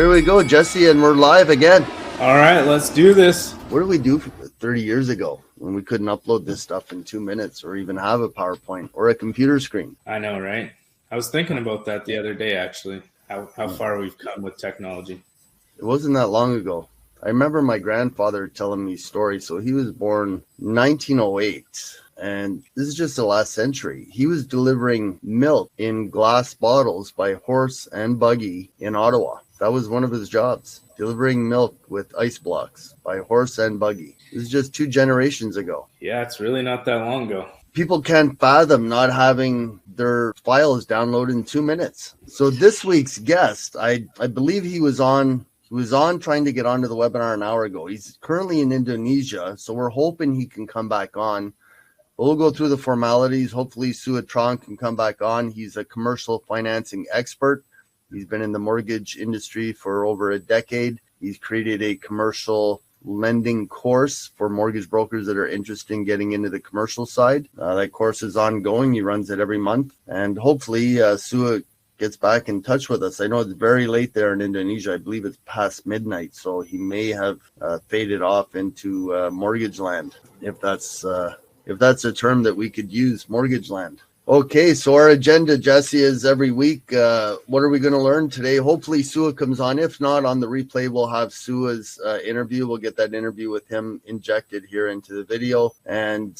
Here we go, Jesse, and we're live again. All right, let's do this. What did we do 30 years ago when we couldn't upload this stuff in 2 minutes or even have a PowerPoint or a computer screen? I know, right? I was thinking about that the other day, actually, how far we've come with technology. It wasn't that long ago. I remember my grandfather telling me stories. So he was born 1908, and this is just the last century. He was delivering milk in glass bottles by horse and buggy in Ottawa. That was one of his jobs, delivering milk with ice blocks by horse and buggy. This is just 2 generations ago. Yeah, it's really not that long ago. People can't fathom not having their files downloaded in 2 minutes. So this week's guest, I believe he was on trying to get onto the webinar an hour ago. He's currently in Indonesia, so we're hoping he can come back on. We'll go through the formalities. Hopefully Sua Truong can come back on. He's a commercial financing expert. He's been in the mortgage industry for over a decade. He's created a commercial lending course for mortgage brokers that are interested in getting into the commercial side. That course is ongoing. He runs it every month. And hopefully Sua gets back in touch with us. I know it's very late there in Indonesia. I believe it's past midnight. So he may have faded off into mortgage land, if that's a term that we could use, mortgage land. Okay, so our agenda, Jesse, is every week. What are we going to learn today? Hopefully Sua comes on. If not, on the replay, we'll have Sua's interview. We'll get that interview with him injected here into the video and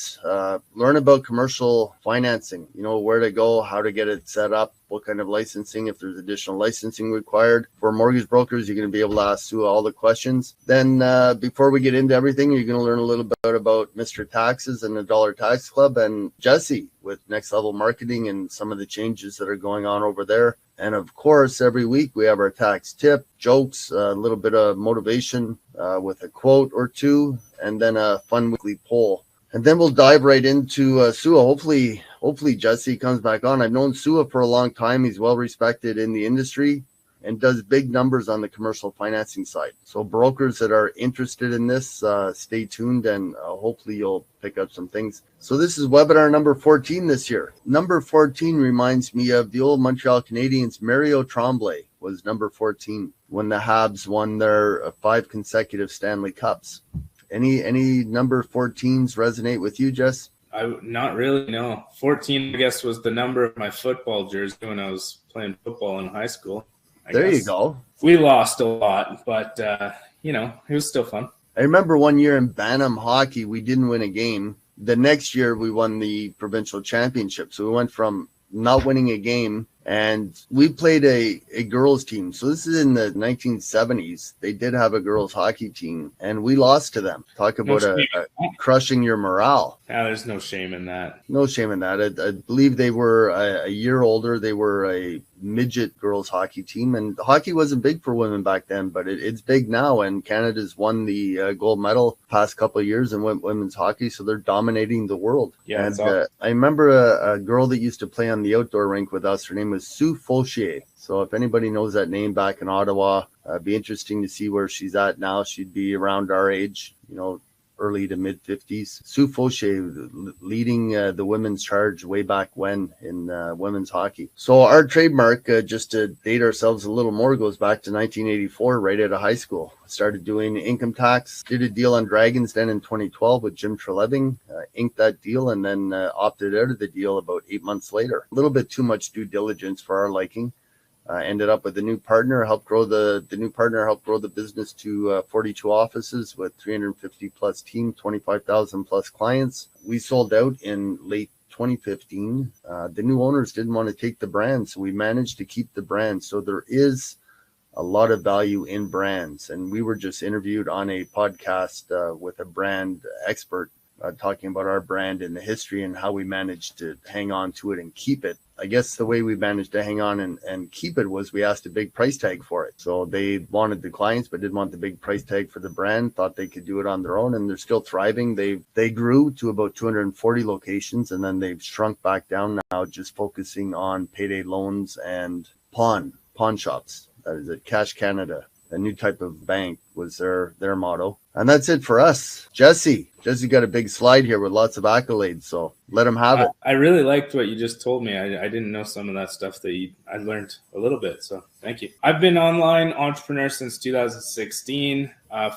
learn about commercial financing, where to go, how to get it set up, what kind of licensing, if there's additional licensing required. For mortgage brokers, you're going to be able to ask Sua all the questions. Then before we get into everything, you're going to learn a little bit about Mr. Taxes and the Dollar Tax Club and Jesse with Next Level Marketing and some of the changes that are going on over there. And of course, every week we have our tax tip, jokes, a little bit of motivation with a quote or two, and then a fun weekly poll. And then we'll dive right into Sua. Hopefully Jesse comes back on. I've known Sua for a long time. He's well respected in the industry and does big numbers on the commercial financing side. So brokers that are interested in this, stay tuned, and hopefully you'll pick up some things. So this is webinar number 14 this year. Number 14 reminds me of the old Montreal Canadiens. Mario Tremblay was number 14 when the Habs won their 5 consecutive Stanley Cups. Any number 14s resonate with you, Jess? Not really, no. 14, I guess, was the number of my football jersey when I was playing football in high school. There you go. We lost a lot, but, it was still fun. I remember one year in Bantam hockey, we didn't win a game. The next year, we won the provincial championship. So we went from not winning a game, and we played a girls team. So this is in the 1970s. They did have a girls hockey team, and we lost to them. Talk about crushing your morale. Yeah, there's no shame in that. No shame in that. I believe they were a year older. They were a midget girls hockey team, and hockey wasn't big for women back then, but it's big now, and Canada's won the gold medal past couple of years in women's hockey, so they're dominating the world. Yeah, and I remember a girl that used to play on the outdoor rink with us. Her name was Sue Fauchier. So if anybody knows that name back in Ottawa, it'd be interesting to see where she's at now. She'd be around our age, early to mid 50s. Sue Fauchier leading the women's charge way back when in women's hockey. So our trademark, just to date ourselves a little more, goes back to 1984, right out of high school. Started doing income tax, did a deal on Dragon's Den in 2012 with Jim Treleving, inked that deal, and then opted out of the deal about 8 months later. A little bit too much due diligence for our liking. Ended up with a new partner, helped grow the business to 42 offices with 350 plus team, 25,000 plus clients. We sold out in late 2015. The new owners didn't want to take the brand, so we managed to keep the brand. So there is a lot of value in brands. And we were just interviewed on a podcast with a brand expert talking about our brand and the history and how we managed to hang on to it and keep it. I guess the way we managed to hang on and keep it was we asked a big price tag for it. So they wanted the clients, but didn't want the big price tag for the brand, thought they could do it on their own, and they're still thriving. They grew to about 240 locations, and then they've shrunk back down now, just focusing on payday loans and pawn shops. That is at Cash Canada a new type of bank was their motto. And that's it for us. Jesse got a big slide here with lots of accolades, so let him have it. I really liked what you just told me. I didn't know some of that stuff that I learned a little bit, so thank you. I've been online entrepreneur since 2016,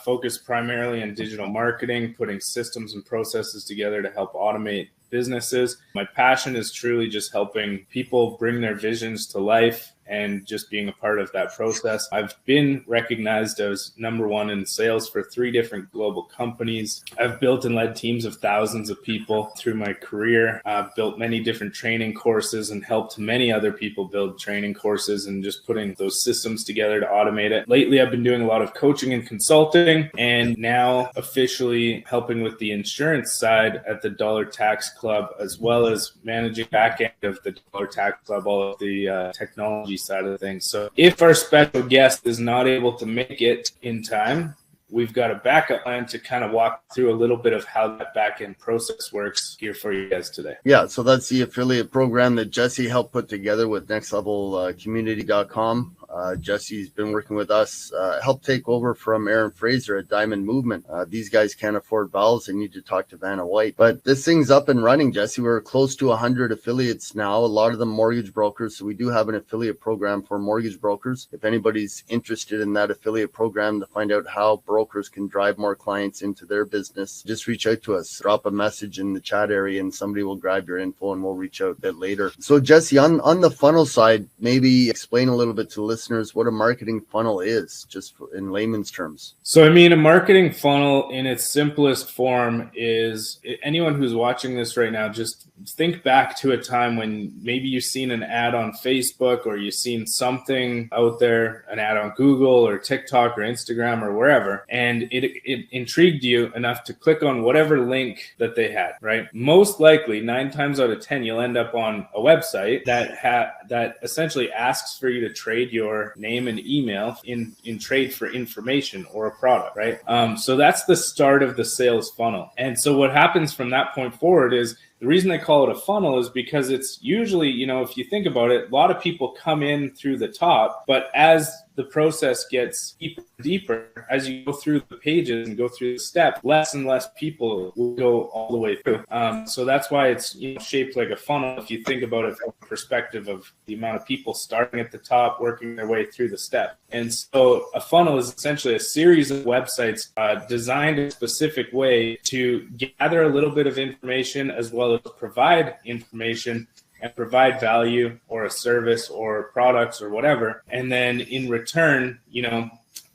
focused primarily on digital marketing, putting systems and processes together to help automate businesses. My passion is truly just helping people bring their visions to life and just being a part of that process. I've been recognized as #1 in sales for 3 different global companies. I've built and led teams of thousands of people through my career. I've built many different training courses and helped many other people build training courses and just putting those systems together to automate it. Lately, I've been doing a lot of coaching and consulting, and now officially helping with the insurance side at the Dollar Tax Club, as well as managing back end of the Dollar Tax Club, all of the technology side of things. So if our special guest is not able to make it in time, we've got a backup plan to kind of walk through a little bit of how that back end process works here for you guys today. Yeah, so that's the affiliate program that Jesse helped put together with nextlevelcommunity.com. Jesse's been working with us, helped take over from Aaron Fraser at Diamond Movement. These guys can't afford vowels. They need to talk to Vanna White. But this thing's up and running, Jesse. We're close to 100 affiliates now, a lot of them mortgage brokers. So we do have an affiliate program for mortgage brokers. If anybody's interested in that affiliate program to find out how brokers can drive more clients into their business, just reach out to us. Drop a message in the chat area and somebody will grab your info and we'll reach out a bit later. So Jesse, on the funnel side, maybe explain a little bit to listeners what a marketing funnel is, just in layman's terms. So, I mean, a marketing funnel in its simplest form is, anyone who's watching this right now, just think back to a time when maybe you've seen an ad on Facebook or you've seen something out there, an ad on Google or TikTok or Instagram or wherever, and it intrigued you enough to click on whatever link that they had, right? Most likely, 9 times out of 10, you'll end up on a website that essentially asks for you to trade your name and email in trade for information or a product, right? So that's the start of the sales funnel. And so what happens from that point forward is, the reason they call it a funnel is because it's usually, if you think about it, a lot of people come in through the top, but as the process gets deeper, as you go through the pages and go through the steps, less and less people will go all the way through. So that's why it's shaped like a funnel if you think about it from the perspective of the amount of people starting at the top, working their way through the steps. And so a funnel is essentially a series of websites designed in a specific way to gather a little bit of information as well as provide information and provide value or a service or products or whatever. And then in return,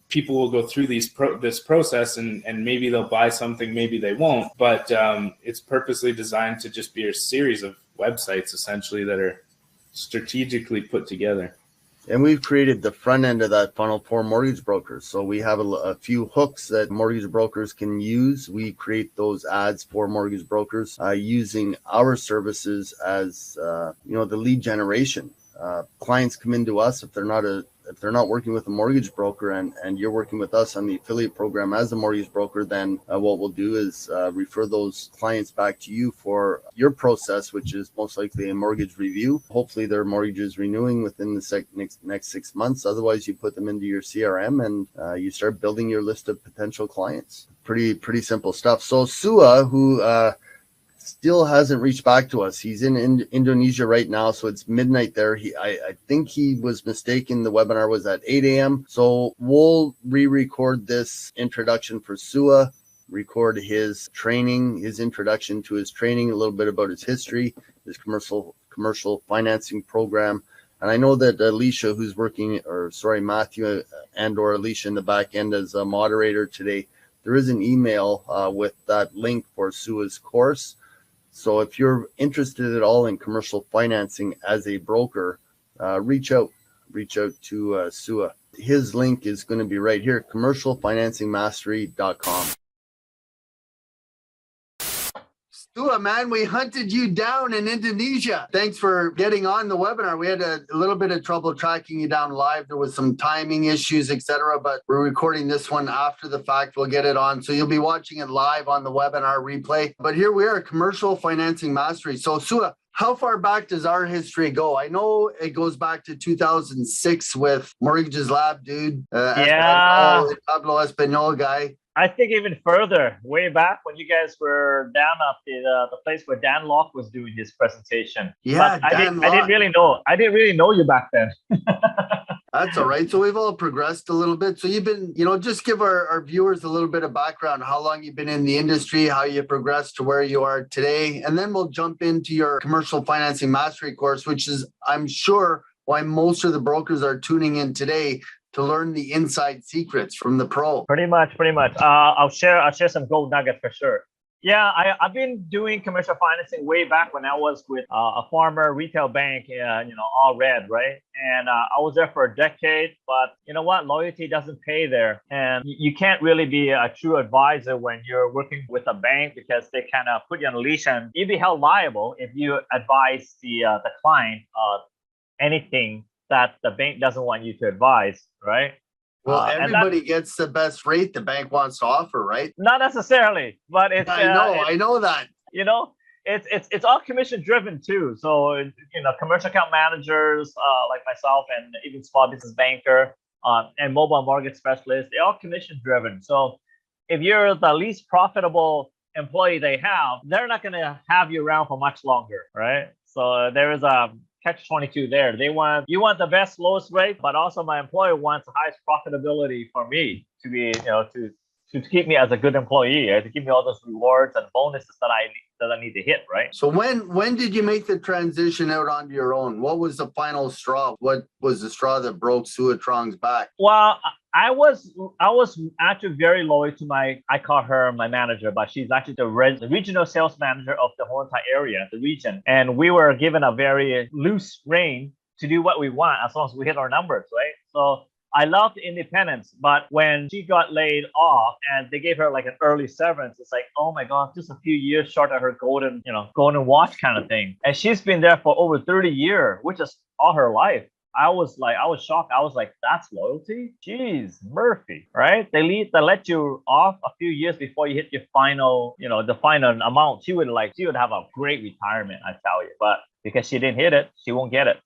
people will go through this process and maybe they'll buy something, maybe they won't. But it's purposely designed to just be a series of websites essentially that are strategically put together. And we've created the front end of that funnel for mortgage brokers. So we have a few hooks that mortgage brokers can use. We create those ads for mortgage brokers using our services as, the lead generation. Clients come into us if they're not working with a mortgage broker and you're working with us on the affiliate program as a mortgage broker, then what we'll do is refer those clients back to you for your process, which is most likely a mortgage review. Hopefully their mortgage is renewing within the next 6 months. Otherwise, you put them into your CRM and you start building your list of potential clients. Pretty simple stuff. So Sua, who still hasn't reached back to us. He's in Indonesia right now, so it's midnight there. I think he was mistaken. The webinar was at 8 a.m. So we'll re-record this introduction for Sua, record his training, his introduction to his training, a little bit about his history, his commercial financing program. And I know that Alicia, Matthew or Alicia in the back end as a moderator today, there is an email with that link for Sua's course. So if you're interested at all in commercial financing as a broker, reach out to Sua. His link is going to be right here, commercialfinancingmastery.com. Sua, man, we hunted you down in Indonesia. Thanks for getting on the webinar. We had a little bit of trouble tracking you down live. There was some timing issues, etc. But we're recording this one after the fact. We'll get it on. So you'll be watching it live on the webinar replay. But here we are, Commercial Financing Mastery. So Sua, how far back does our history go? I know it goes back to 2006 with Mortgages Lab, dude. Pablo Espanol guy. I think even further, way back when you guys were down at the place where Dan Locke was doing his presentation. Yeah, but I didn't really know you back then. That's all right. So we've all progressed a little bit. So you've been, just give our viewers a little bit of background, how long you've been in the industry, how you progressed to where you are today. And then we'll jump into your Commercial Financing Mastery course, which is, I'm sure, why most of the brokers are tuning in today to learn the inside secrets from the pro. Pretty much. I'll share some gold nuggets for sure. Yeah, I've been doing commercial financing way back when I was with a former retail bank, all red, right? And I was there for a decade, but you know what? Loyalty doesn't pay there. And you can't really be a true advisor when you're working with a bank because they kind of put you on a leash and you'd be held liable if you advise the client anything that the bank doesn't want you to advise, right? Well, everybody gets the best rate the bank wants to offer, right? Not necessarily, but it's. I know that. It's all commission driven too. So commercial account managers like myself, and even small business banker and mobile mortgage specialists, they're all commission driven. So if you're the least profitable employee they have, they're not going to have you around for much longer, right? So there is a catch-22 there. You want the best, lowest rate, but also my employer wants the highest profitability for me to be, to keep me as a good employee, to give me all those rewards and bonuses that I need to hit, right? So when did you make the transition out onto your own? What was the final straw? What was the straw that broke Sua Truong's back? Well, I was actually very loyal to I call her my manager, but she's actually the regional sales manager of the whole entire area, the region. And we were given a very loose rein to do what we want as long as we hit our numbers, right? So I loved independence, but when she got laid off and they gave her like an early severance, it's like, oh my God, just a few years short of her golden watch kind of thing. And she's been there for over 30 years, which is all her life. I was shocked. I was like, that's loyalty? Jeez, Murphy, right? They let you off a few years before you hit your final, the final amount. She would have a great retirement, I tell you. But because she didn't hit it, she won't get it.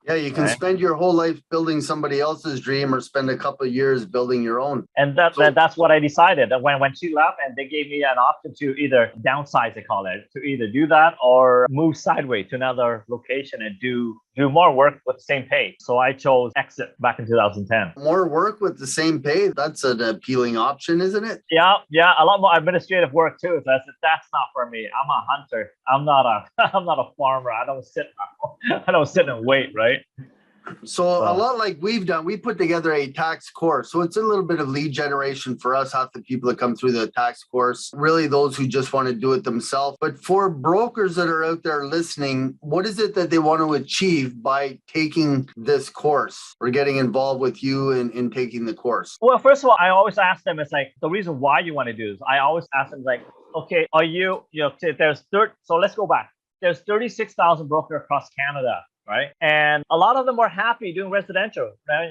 Yeah, you can spend your whole life building somebody else's dream or spend a couple of years building your own. And that's what I decided. When she left and they gave me an option to either downsize, they call it, to either do that or move sideways to another location and do more work with the same pay. So I chose exit back in 2010. More work with the same pay? That's an appealing option, isn't it? Yeah. A lot more administrative work too. So I said, that's not for me. I'm a hunter. I'm not a farmer. I don't sit and wait, right? So a lot like we've done, we put together a tax course. So it's a little bit of lead generation for us, half the people that come through the tax course, really those who just want to do it themselves. But for brokers that are out there listening, what is it that they want to achieve by taking this course or getting involved with you in taking the course? Well, first of all, I always ask them, it's like the reason why you want to do this. I always ask them like, okay, are you, so let's go back. There's 36,000 brokers across Canada. Right. And a lot of them are happy doing residential. Right?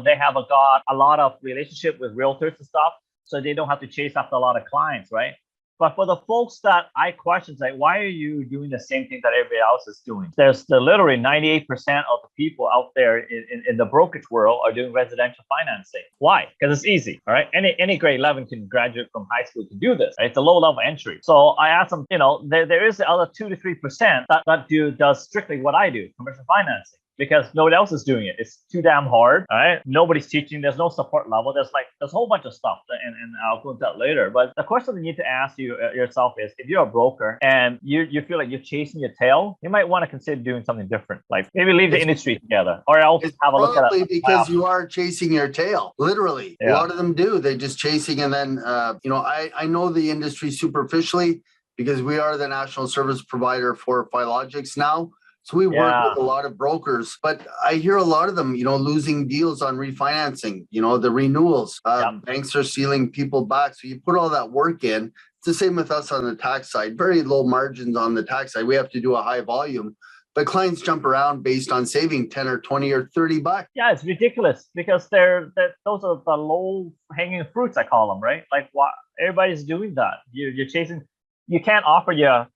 They have got a lot of relationship with realtors and stuff. So they don't have to chase after a lot of clients. Right. But for the folks that I question, like, why are you doing the same thing that everybody else is doing? There's literally 98% of the people out there in the brokerage world are doing residential financing. Why? Because it's easy. All right. Any grade 11 can graduate from high school to do this. Right? It's a low level entry. So I asked them, there is the other 2 to 3% that does strictly what I do, commercial financing. Because nobody else is doing it. It's too damn hard. All right. Nobody's teaching. There's no support level. There's a whole bunch of stuff, and I'll go into that later. But the question you need to ask yourself is, if you're a broker and you feel like you're chasing your tail, you might want to consider doing something different. Like maybe leave the industry together, or else have a look at it. Probably because you are chasing your tail, literally. Yeah. A lot of them do. They're just chasing, and then I know the industry superficially because we are the national service provider for Filogix now. So we work with a lot of brokers, but I hear a lot of them, losing deals on refinancing, the renewals. Banks are sealing people back. So you put all that work in. It's the same with us on the tax side. Very low margins on the tax side. We have to do a high volume. But clients jump around based on saving 10 or 20 or 30 bucks. Yeah, it's ridiculous because those are the low hanging fruits, I call them, right? Like what everybody's doing that. You're chasing. You cannot offer your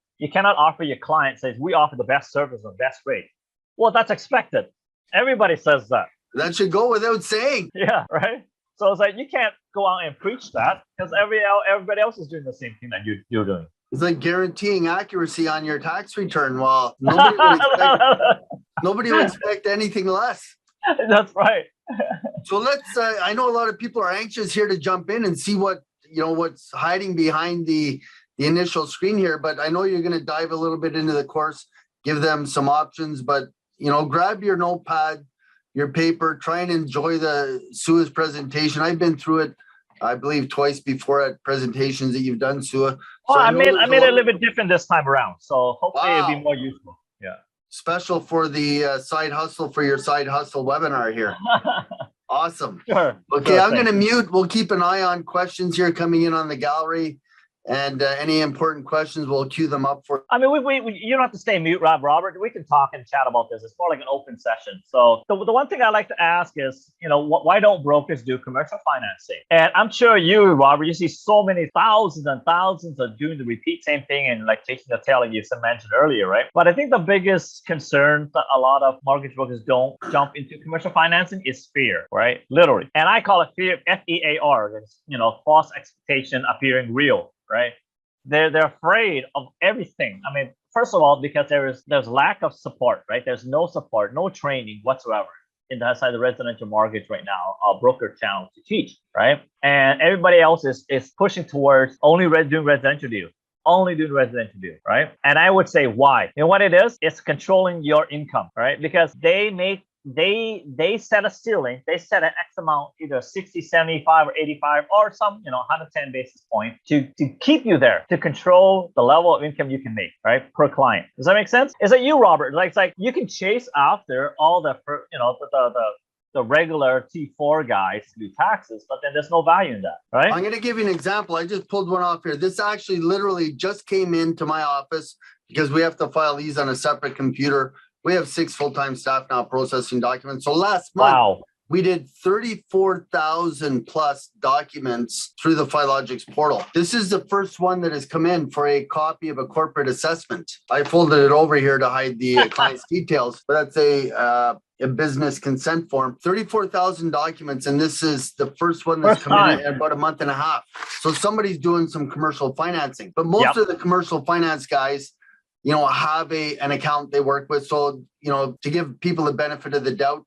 client says we offer the best service and best rate. Well, that's expected. Everybody says that. That should go without saying. Yeah, right. So it's like you can't go out and preach that because everybody else is doing the same thing that you're doing. It's like guaranteeing accuracy on your tax return. Well, nobody would expect anything less. That's right. So let's. I know a lot of people are anxious here to jump in and see what's hiding behind the initial screen here. But I know you're going to dive a little bit into the course, give them some options. But grab your notepad, your paper, try and enjoy the Sua's presentation. I've been through it, I believe, twice before at presentations that you've done, Sua. Well, I made it a little bit different this time around, so hopefully it'll be more useful. Yeah. Special for the side hustle for your side hustle webinar here. Awesome. Sure. Okay, I'm going to mute. We'll keep an eye on questions here coming in on the gallery. And any important questions, we'll queue them up for. I mean, you don't have to stay mute, Robert. We can talk and chat about this. It's more like an open session. So the one thing I like to ask is, why don't brokers do commercial financing? And I'm sure you, Robert, you see so many thousands and thousands of doing the repeat same thing and like chasing the tail, like you mentioned earlier, right? But I think the biggest concern that a lot of mortgage brokers don't jump into commercial financing is fear, right? Literally. And I call it fear, FEAR, false expectation appearing real. Right, they're afraid of everything. I mean, first of all, because there's lack of support. Right, there's no support, no training whatsoever in the side of the residential mortgage right now. Broker channel to teach, right, and everybody else is pushing towards only doing residential deals. Only doing residential deals, right? And I would say why? And what it is, it's controlling your income, right? Because they set a ceiling, they set an X amount, either 60, 75, or 85, or some, 110 basis point to keep you there, to control the level of income you can make, right, per client. Does that make sense? Is it you, Robert? It's like you can chase after all the regular T4 guys to do taxes, but then there's no value in that, right? I'm going to give you an example. I just pulled one off here. This actually literally just came into my office because we have to file these on a separate computer. We have 6 full-time staff now processing documents. So last month, we did 34,000 plus documents through the Filogix portal. This is the first one that has come in for a copy of a corporate assessment. I folded it over here to hide the client's details, but that's a business consent form. 34,000 documents, and this is the first one that's come in about a month and a half. So somebody's doing some commercial financing. But most of the commercial finance guys have an account they work with. So, to give people the benefit of the doubt,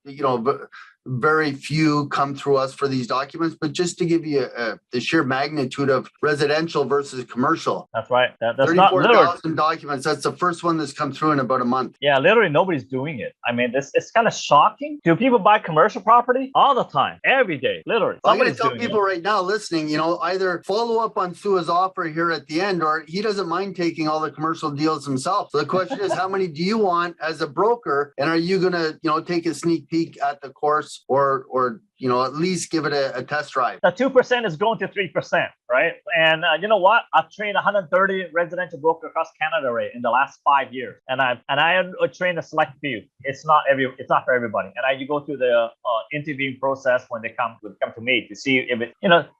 very few come through us for these documents, but just to give you the sheer magnitude of residential versus commercial. That's right. That's 34,000 documents. That's the first one that's come through in about a month. Yeah, literally nobody's doing it. I mean, it's kind of shocking. Do people buy commercial property all the time, every day, literally? I'm going to tell people right now listening, either follow up on Sua's offer here at the end, or he doesn't mind taking all the commercial deals himself. So the question is, how many do you want as a broker? And are you going to, take a sneak peek at the course or at least give it a test drive? The 2% is going to 3%, right? And you know what? I've trained 130 residential brokers across Canada in the last 5 years, and I trained a select few. It's not for everybody. And you go through the interviewing process when they come to me to see if it,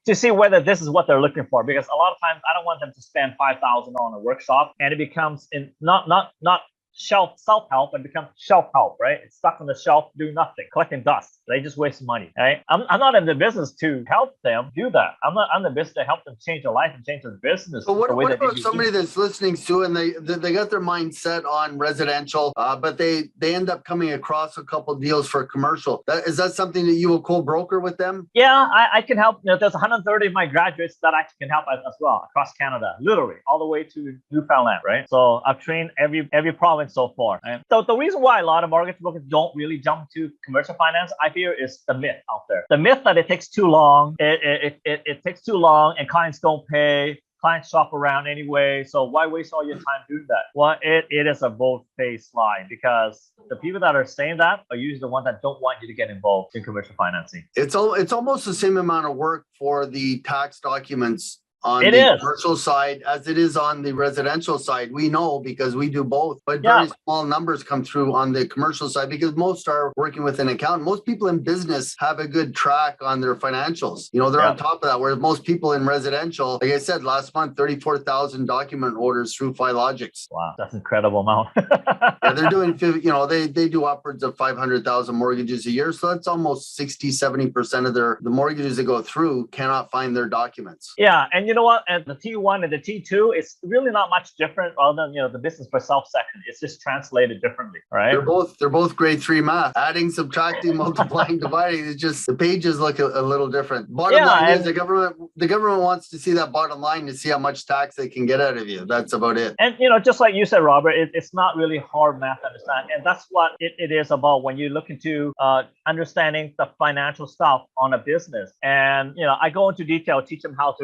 to see whether this is what they're looking for. Because a lot of times I don't want them to spend $5,000 on a workshop, and it becomes not self-help and become shelf-help, right? It's stuck on the shelf, do nothing, collecting dust. They just waste money, right? I'm not in the business to help them do that. I'm in the business to help them change their life and change their business. So what about somebody that's listening to and they got their mind set on residential, but they end up coming across a couple deals for commercial? Is that something that you will co-broker with them? Yeah, I can help. There's 130 of my graduates that I can help as well across Canada, literally all the way to Newfoundland, right? So I've trained every province so far. Right? So the reason why a lot of mortgage brokers don't really jump to commercial finance, I fear, is the myth out there. The myth that it takes too long, it takes too long, and clients don't pay. clients shop around anyway. So why waste all your time doing that? Well, it is a bold-faced lie, because the people that are saying that are usually the ones that don't want you to get involved in commercial financing. It's almost the same amount of work for the tax documents on It the is. commercial side as it is on the residential side. We know because we do both, but very small numbers come through on the commercial side because most are working with an accountant. Most people in business have a good track on their financials. You know, they're on top of that, whereas most people in residential, like I said, last month, 34,000 document orders through Filogix. Wow, that's an incredible amount. Yeah, they're doing, you know, they do upwards of 500,000 mortgages a year. So that's almost 60-70% of the mortgages that go through cannot find their documents. Yeah, and you know what? At the T1 and the T2, it's really not much different other than, you know, the business for self section. It's just translated differently, right? They're both grade 3 math. Adding, subtracting, multiplying, dividing. It's just the pages look a little different. Bottom line is the government wants to see that bottom line to see how much tax they can get out of you. That's about it. And you know, just like you said, Robert, it's not really hard math to understand, and that's what it is about when you look into understanding the financial stuff on a business. And you know, I go into detail, teach them how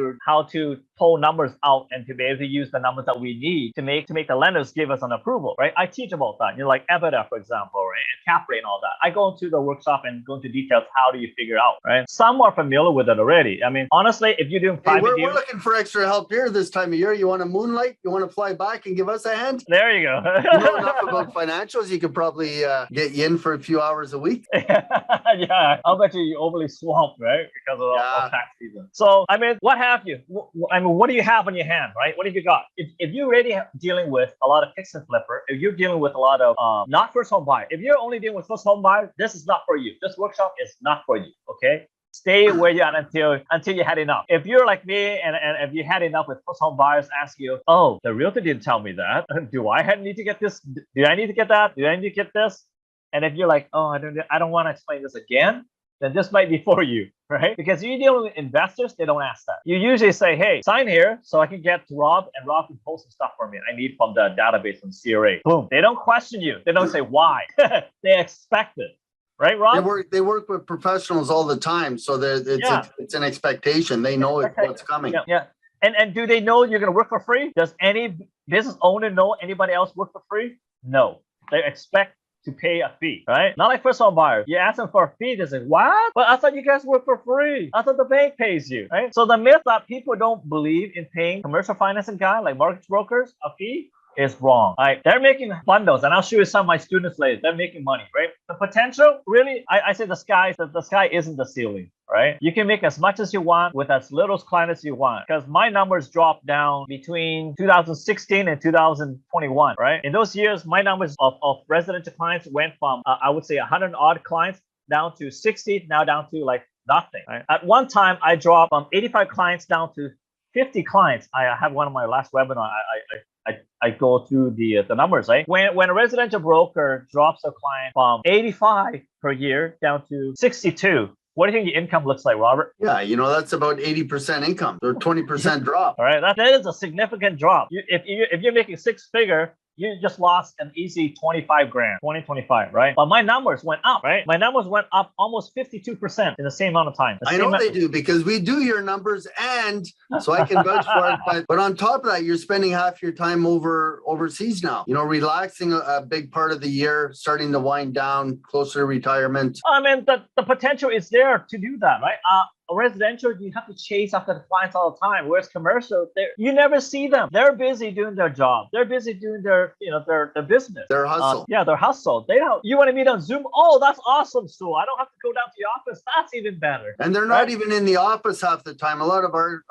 to pull numbers out and to be able to use the numbers that we need to make the lenders give us an approval, right? I teach about that, you know, like EBITDA, for example, right? And cap rate and all that. I go into the workshop and go into details. How do you figure out, right? Some are familiar with it already. I mean, honestly, if you're doing private deals, we're looking for extra help here this time of year. You want to moonlight? You want to fly back and give us a hand? There you go. You know enough about financials. You could probably get you in for a few hours a week. Yeah, I'll bet you're overly swamped, right? Because of tax season. So, I mean, what have you? I mean, what do you have on your hand, right? What have you got? If you're already dealing with a lot of fix and flipper, if you're dealing with a lot of not first home buyer, if you're only dealing with first home buyer, this is not for you. This workshop is not for you, okay? Stay where you're at until you had enough. If you're like me and if you had enough with first home buyers ask you, oh, the realtor didn't tell me that. Do I need to get this? Do I need to get that? Do I need to get this? And if you're like, oh, I don't want to explain this again, then this might be for you, right? Because you deal with investors, they don't ask that. You usually say, hey, sign here so I can get to Rob and Rob can post some stuff for me. I need from the database from CRA. Boom. They don't question you. They don't say why. They expect it. Right, Rob? They work with professionals all the time, so it's an expectation. They know what's coming. Yeah. And do they know you're going to work for free? Does any business owner know anybody else work for free? No. They expect to pay a fee, right? Not like first home buyers. You ask them for a fee, they say, what? But I thought you guys work for free. I thought the bank pays you, right? So the myth that people don't believe in paying commercial financing guy like mortgage brokers a fee is wrong. Right? They're making bundles, and I'll show you some of my students later. They're making money, right? The potential, really, I say the sky isn't the ceiling, right? You can make as much as you want with as little clients as you want. Because my numbers dropped down between 2016 and 2021, right? In those years, my numbers of residential clients went from, I would say 100 odd clients down to 60, now down to like nothing. Right? At one time, I dropped from 85 clients down to 50 clients. I have one of my last webinar. I go through the numbers, right? When a residential broker drops a client from 85 per year down to 62, what do you think your income looks like, Robert? Yeah, you know, that's about 80% income or 20% drop. All right, that is a significant drop. If you're making six figure, you just lost an easy 25 grand, 25, right? But my numbers went up, right? My numbers went up almost 52% in the same amount of time. I know they do because we do your numbers, and so I can vouch for it. But on top of that, you're spending half your time overseas now. You know, relaxing a big part of the year, starting to wind down, closer to retirement. I mean, the potential is there to do that, right? Residential, you have to chase after the clients all the time. Whereas commercial, you never see them. They're busy doing their job. They're busy doing their business. Their hustle. Their hustle. They don't. You want to meet on Zoom? Oh, that's awesome, Sue. I don't have to go down to the office. That's even better. And they're not even in the office half the time. A lot of our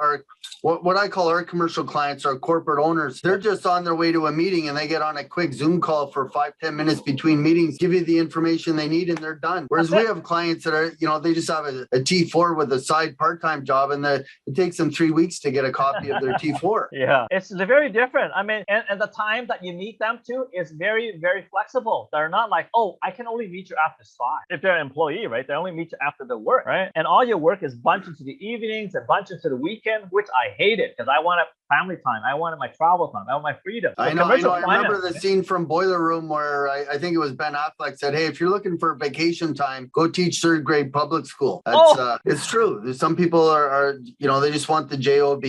what I call our commercial clients are corporate owners. They're just on their way to a meeting and they get on a quick Zoom call for 5-10 minutes between meetings, give you the information they need, and they're done. Whereas we have clients that are, they just have a T4 with a side part-time job, and it takes them 3 weeks to get a copy of their T4. Yeah, it's very different. I mean, and the time that you meet them to is very, very flexible. They're not like, oh, I can only meet you after 5. If they're an employee, right, they only meet you after the work, right? And all your work is bunched into the evenings and bunched into the weekend, which I hate it because I want family time. I wanted my travel time. I want my freedom. So I know. I remember the scene from Boiler Room where I think it was Ben Affleck said, hey, if you're looking for vacation time, go teach third grade public school. That's it's true. There's some people are they just want the job.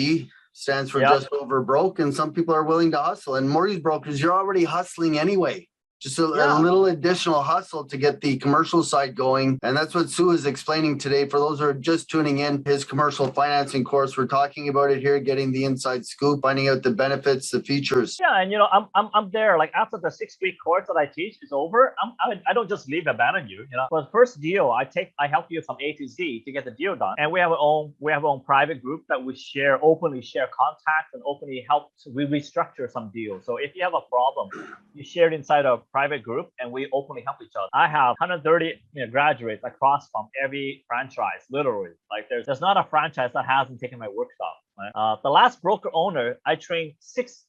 stands for Yep. just over broke, and some people are willing to hustle. And mortgage brokers, you're already hustling anyway. Just a little additional hustle to get the commercial side going. And that's what Sue is explaining today. For those who are just tuning in, his commercial financing course, we're talking about it here, getting the inside scoop, finding out the benefits, the features. Yeah, and I'm there. Like after the 6-week course that I teach is over, I don't just leave abandon you. For the first deal, I help you from A to Z to get the deal done. And we have our own private group that we openly share contacts and openly help. We restructure some deals. So if you have a problem, you share it inside a private group, and we openly help each other. I have 130 graduates across from every franchise, literally. Like there's not a franchise that hasn't taken my workshop. Right? The last broker owner, I trained six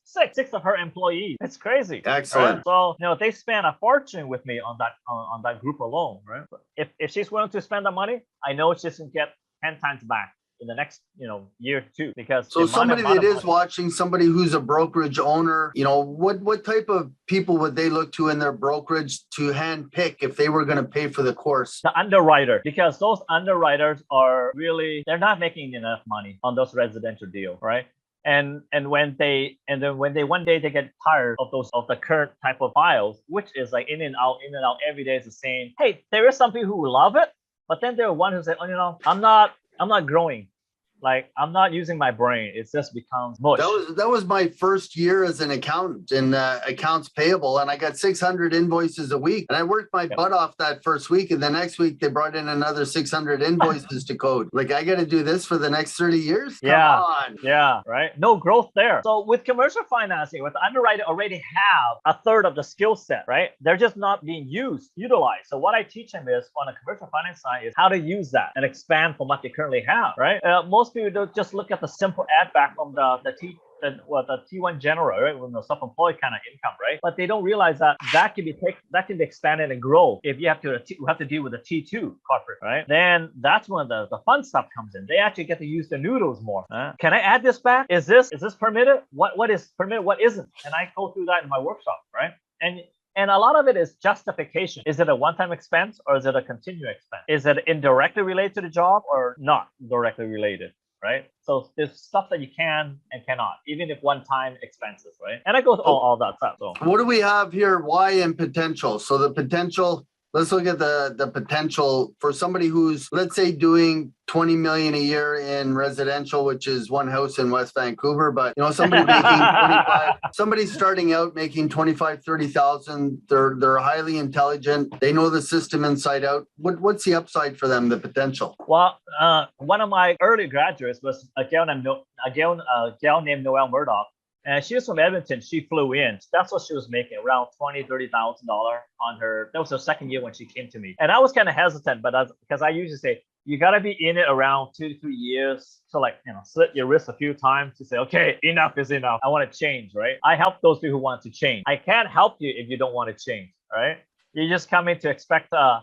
of her employees. It's crazy. Excellent. Right? So they spend a fortune with me on that group alone. Right? If she's willing to spend the money, I know she's gonna get 10 times back in the next year or two. Because so somebody that is watching, somebody who's a brokerage owner, what type of people would they look to in their brokerage to hand pick if they were going to pay for the course? The underwriter, because those underwriters are really, they're not making enough money on those residential deals, right? And when they one day they get tired of the current type of files, which is like in and out every day is the same. Hey, there is some people who love it, but then there are one who say, I'm not growing. Like I'm not using my brain. It just becomes mush. That was my first year as an accountant in accounts payable, and I got 600 invoices a week. And I worked my butt off that first week, and the next week they brought in another 600 invoices to code. Like I got to do this for the next 30 years. Come on. Yeah, right. No growth there. So with commercial financing, with the underwriter already have a third of the skill set, right? They're just not being utilized. So what I teach them is on a commercial finance side is how to use that and expand from what they currently have, right? Most people don't just look at the simple add back from the T1 general, right? With the self-employed kind of income, right? But they don't realize that can be expanded and grow if you have to deal with a T2 corporate, right? Then that's when the fun stuff comes in. They actually get to use the noodles more. Can I add this back? Is this permitted? What is permitted? What isn't? And I go through that in my workshop, right? And a lot of it is justification. Is it a one-time expense or is it a continuing expense? Is it indirectly related to the job or not directly related? Right? So there's stuff that you can and cannot, even if one-time expenses, right? And I go through all that stuff. So what do we have here? Why and potential? So the potential, let's look at the potential for somebody who's, let's say, doing 20 million a year in residential, which is one house in West Vancouver, but somebody making 25, somebody starting out making 25, 30,000, they're highly intelligent. They know the system inside out. What's the upside for them, the potential? Well, one of my early graduates was a gal named Noelle Murdoch. And she was from Edmonton. She flew in. That's what she was making, around $20,000-$30,000 on her. That was her second year when she came to me. And I was kind of hesitant, but because I usually say, you got to be in it around 2 to 3 years. So slit your wrist a few times to say, okay, enough is enough. I want to change, right? I help those people who want to change. I can't help you if you don't want to change, right? You just come in to expect the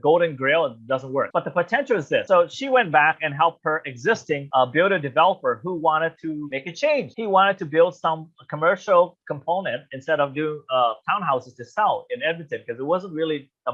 golden grail. It doesn't work. But the potential is this. So she went back and helped her existing builder developer who wanted to make a change. He wanted to build some commercial component instead of doing townhouses to sell in Edmonton because the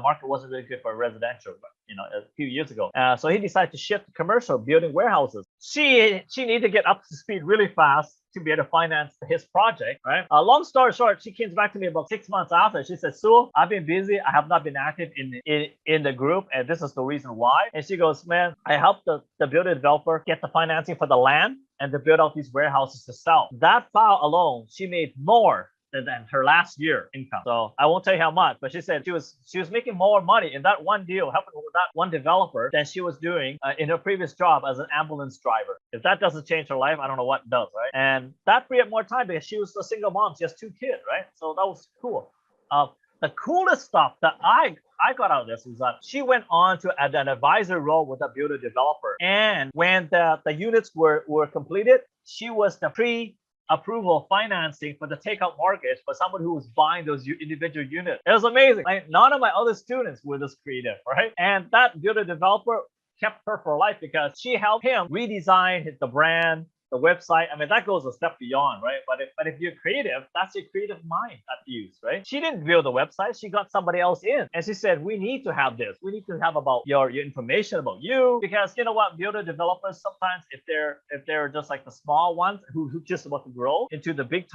market wasn't really good for residential, a few years ago. So he decided to shift to commercial, building warehouses. She needed to get up to speed really fast to be able to finance his project, right? Long story short, she came back to me about 6 months after. She said, Sue, I've been busy. I have not been active in the group, and this is the reason why. And she goes, man, I helped the builder developer get the financing for the land and to build out these warehouses to sell. That file alone, she made more than her last year income. So I won't tell you how much, but she said she was making more money in that one deal, helping with that one developer than she was doing in her previous job as an ambulance driver. If that doesn't change her life, I don't know what does, right? And that freed up more time because she was a single mom, she has 2 kids, right? So that was cool. The coolest stuff that I got out of this is that she went on to an advisor role with a builder developer. And when the units were completed, she was the pre-approval financing for the takeout mortgage for someone who was buying those individual units. It was amazing. None of my other students were this creative, right? And that builder developer kept her for life because she helped him redesign the brand, the website. I mean, that goes a step beyond, right? But if you're creative, that's your creative mind at use, right? She didn't build the website. She got somebody else in, and she said, we need to have this. We need to have about your information about you, because you know what, builder developers sometimes, if they're just like the small ones who just about to grow into the big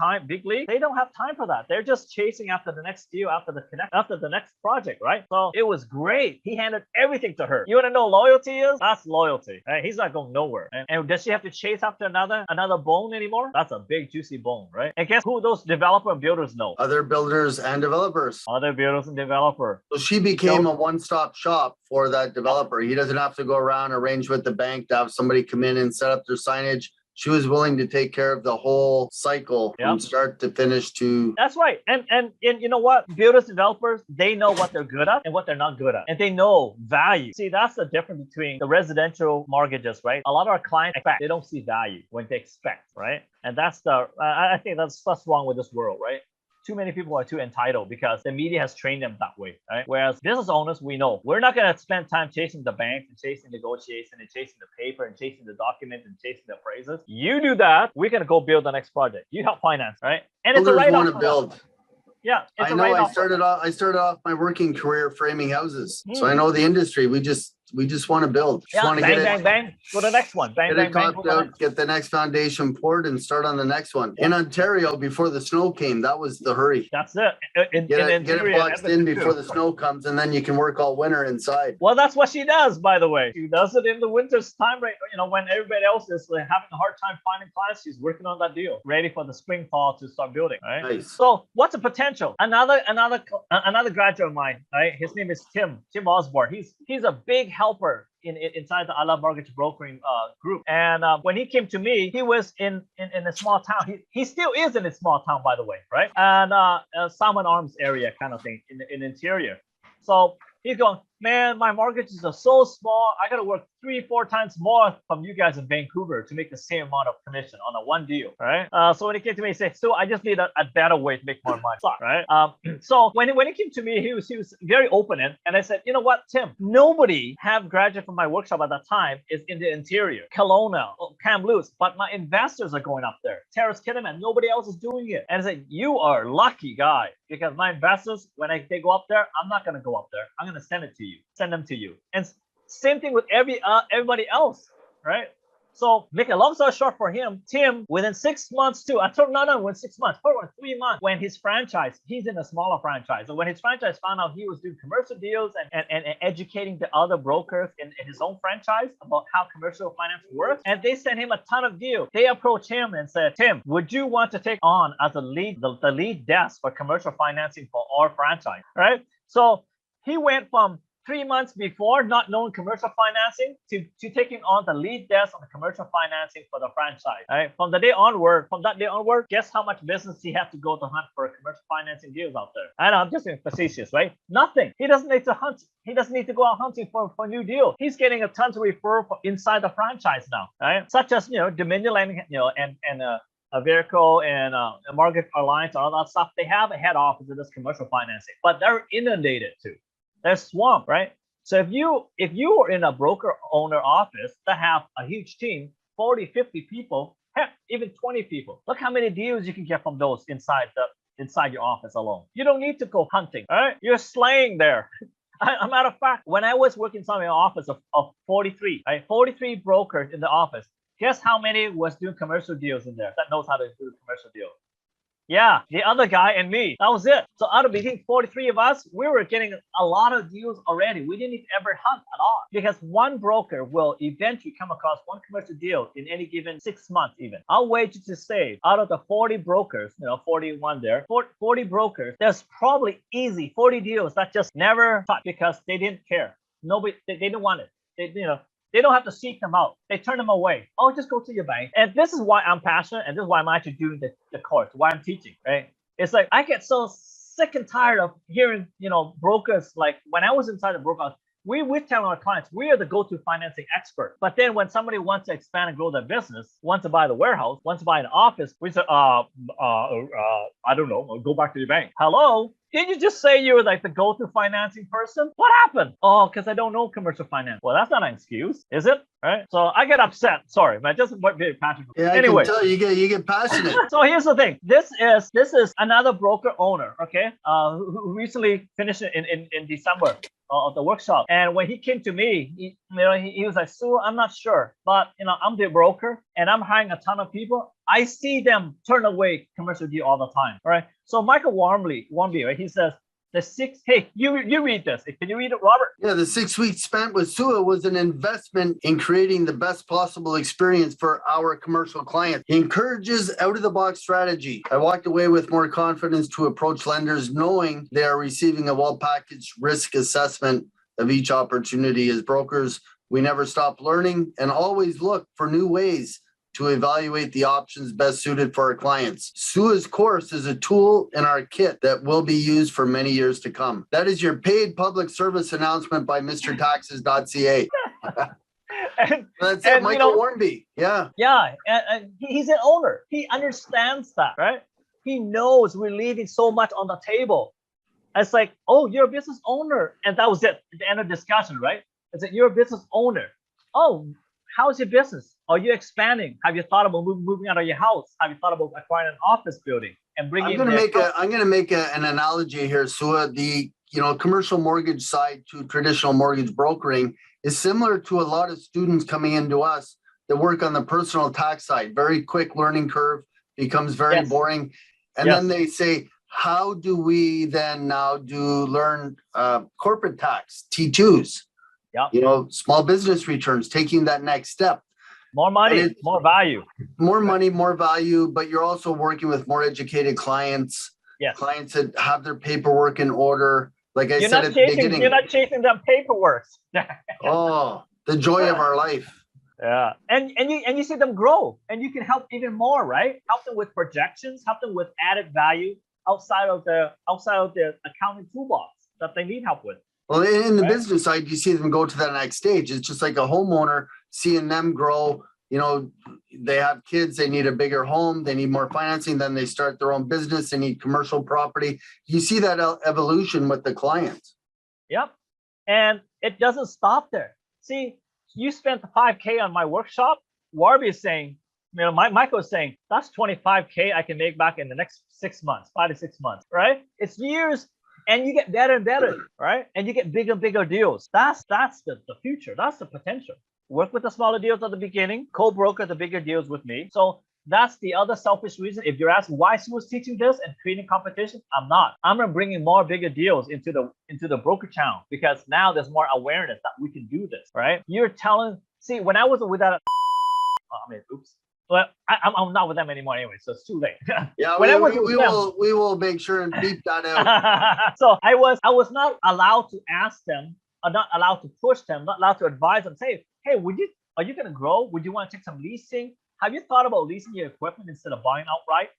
league, they don't have time for that. They're just chasing after the next deal, after the next project, right? So it was great. He handed everything to her. You want to know loyalty is? That's loyalty. Right? He's not going nowhere. And does she have to chase after another bone anymore? That's a big juicy bone, right? And guess who those developer and builders know? Other builders and developers. Other builders and developer. So she became a one-stop shop for that developer. He doesn't have to go around, arrange with the bank to have somebody come in and set up their signage. She was willing to take care of the whole cycle from start to finish to. That's right. And you know what? Builders, developers, they know what they're good at and what they're not good at. And they know value. See, that's the difference between the residential mortgages, right? A lot of our clients expect, they don't see value when they expect, right? And that's I think that's wrong with this world, right? Too many people are too entitled because the media has trained them that way, right? Whereas business owners, we know we're not going to spend time chasing the banks and chasing negotiation and chasing the paper and chasing the document and chasing the appraisers. You do that, we're going to go build the next project. You help finance, right? And it's a write-off. Want to build. Yeah, I know. I started off my working career framing houses, so I know the industry. We just want to build. Just want to bang. Go to the next one. Bang. Get the next foundation poured and start on the next one. In Ontario, before the snow came, that was the hurry. That's it. Get it boxed in before the snow comes, and then you can work all winter inside. Well, that's what she does, by the way. She does it in the winter's time, right? You know, when everybody else is having a hard time finding clients, she's working on that deal, ready for the spring, fall to start building, right? Nice. So what's the potential? Another graduate of mine, right? His name is Tim Osborne. He's a big helper inside the I Love Mortgage Brokering group. And when he came to me, he was in a small town. He still is in a small town, by the way, right? And Salmon Arms area kind of thing in the interior. So he's going, man, my mortgages are so small. I got to work 3-4 times more from you guys in Vancouver to make the same amount of commission on a one deal, right? So when he came to me, he said, so I just need a better way to make more money, right? So when he came to me, he was very open, and I said, you know what, Tim, nobody have graduated from my workshop at that time is in the interior, Kelowna, Kamloops, but my investors are going up there, Terrace Kitimat, nobody else is doing it. And I said, you are a lucky guy, because my investors, when they go up there, I'm not going to go up there. I'm going to send them to you. And same thing with everybody else, right? So make a long story short for him, Tim, within 6 months too, I told no, within 6 months, for 3 months, when his franchise, he's in a smaller franchise. So when his franchise found out he was doing commercial deals and educating the other brokers in his own franchise about how commercial finance works, and they sent him a ton of deals. They approached him and said, Tim, would you want to take on as the lead desk for commercial financing for our franchise, right? So he went from 3 months before not knowing commercial financing to taking on the lead desk on the commercial financing for the franchise. Right? From that day onward, guess how much business he had to go to hunt for commercial financing deals out there? I know, I'm just being facetious, right? Nothing. He doesn't need to hunt. He doesn't need to go out hunting for new deals. He's getting a ton of referral inside the franchise now, right? Such as Dominion Lending, and a vehicle and a mortgage alliance and all that stuff. They have a head office of this commercial financing, but they're inundated too. They're swamped, right? So if you are in a broker owner office that have a huge team, 40, 50 people, heck, even 20 people, look how many deals you can get from those inside your office alone. You don't need to go hunting, all right? You're slaying there. As a matter of fact, when I was working in an office of 43, right? 43 brokers in the office, guess how many was doing commercial deals in there that knows how to do commercial deals? Yeah, the other guy and me. That was it. So out of between 43 of us, we were getting a lot of deals already. We didn't ever hunt at all, because one broker will eventually come across one commercial deal in any given 6 months even. I'll wager to say out of the 40 brokers, 41 there, 40 brokers, there's probably easy 40 deals that just never touched because they didn't care. Nobody, they didn't want it. They don't have to seek them out. They turn them away. Oh, just go to your bank. And this is why I'm passionate, and this is why I'm actually doing the course, why I'm teaching, right? It's like I get so sick and tired of hearing, brokers, like when I was inside the broker, we tell our clients we are the go-to financing expert. But then when somebody wants to expand and grow their business, wants to buy the warehouse, wants to buy an office, we say, I don't know, go back to your bank. Hello? Did you just say you were like the go-to financing person? What happened? Oh, because I don't know commercial finance. Well, that's not an excuse, is it? Right? So I get upset. Sorry, man. Just very passionate. Yeah, anyway, I can tell you get passionate. So here's the thing. This is another broker owner, okay, who recently finished in December of the workshop. And when he came to me, he was like, Sue, I'm not sure, but I'm the broker and I'm hiring a ton of people. I see them turn away commercial deal all the time. All right. So Michael Warmby, right? He says hey, you read this. Can you read it, Robert? Yeah, the 6 weeks spent with Sua was an investment in creating the best possible experience for our commercial clients. He encourages out-of-the-box strategy. I walked away with more confidence to approach lenders knowing they are receiving a well-packaged risk assessment of each opportunity. As brokers, we never stop learning and always look for new ways to evaluate the options best suited for our clients. Sua's course is a tool in our kit that will be used for many years to come. That is your paid public service announcement by MrTaxes.ca. That's it, Michael Warmby. Yeah. Yeah, and he's an owner. He understands that, right? He knows we're leaving so much on the table. It's like, oh, you're a business owner. And that was it, at the end of the discussion, right? It's like, you're a business owner. Oh, how's your business? Are you expanding? Have you thought about moving out of your house? Have you thought about acquiring an office building and bringing? I'm going to make an analogy here, Sua. The commercial mortgage side to traditional mortgage brokering is similar to a lot of students coming into us that work on the personal tax side. Very quick learning curve, becomes very boring, and then they say, how do we then now learn corporate tax, T2s? Yeah. Small business returns, taking that next step. More money, more value. More money, more value, but you're also working with more educated clients. Yes. Clients that have their paperwork in order. Like I said at the beginning. You're not chasing them paperwork. Oh, the joy of our life. Yeah. And you see them grow, and you can help even more, right? Help them with projections, help them with added value outside of the accounting toolbox that they need help with. Well, in the business side, you see them go to that next stage. It's just like a homeowner, seeing them grow. They have kids, they need a bigger home, they need more financing, then they start their own business, they need commercial property. You see that evolution with the clients. Yep. And it doesn't stop there. See, you spent the $5K on my workshop. Warby is saying, Michael is saying, that's $25K I can make back in the next 6 months, 5 to 6 months, right? It's years. And you get better and better, right? And you get bigger and bigger deals. That's the future. That's the potential. Work with the smaller deals at the beginning, co-broker the bigger deals with me. So that's the other selfish reason. If you're asking why Sue was teaching this and creating competition, I'm not. I'm bringing more bigger deals into the broker channel because now there's more awareness that we can do this, right? See, when I was with that, oops. Well, I'm not with them anymore anyway, so it's too late. Yeah, we will make sure and beep that out. So I was not allowed to ask them, or not allowed to push them, not allowed to advise them. Say, hey, are you going to grow? Would you want to take some leasing? Have you thought about leasing your equipment instead of buying outright?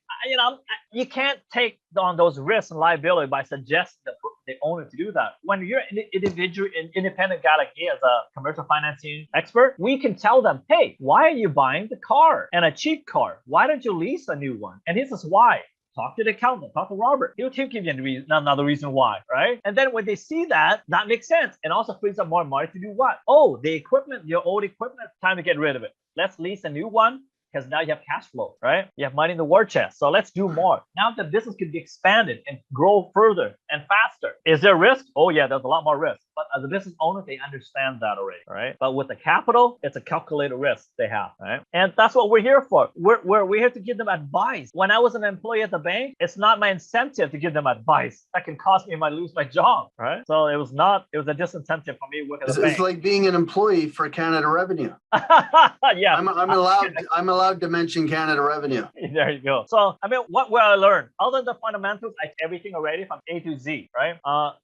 You can't take on those risks and liability by suggesting the owner to do that. When you're an individual, independent guy like me as a commercial financing expert, we can tell them, hey, why are you buying the car and a cheap car? Why don't you lease a new one? And this is why. Talk to the accountant, talk to Robert. He'll give you another reason why, right? And then when they see that makes sense. And also frees up more money to do what? Oh, the equipment, your old equipment, time to get rid of it. Let's lease a new one. Because now you have cash flow, right? You have money in the war chest. So let's do more. Now the business can be expanded and grow further and faster. Is there risk? Oh yeah, there's a lot more risk. But as a business owner, they understand that already, right? But with the capital, it's a calculated risk they have, right? And that's what we're here for. We're here to give them advice. When I was an employee at the bank, it's not my incentive to give them advice. That can cost me if I lose my job, right? So it was a disincentive for me to work at the bank. It's like being an employee for Canada Revenue. Yeah. I'm allowed to mention Canada Revenue. There you go. So, what will I learn? Other than the fundamentals, I everything already from A to Z, right?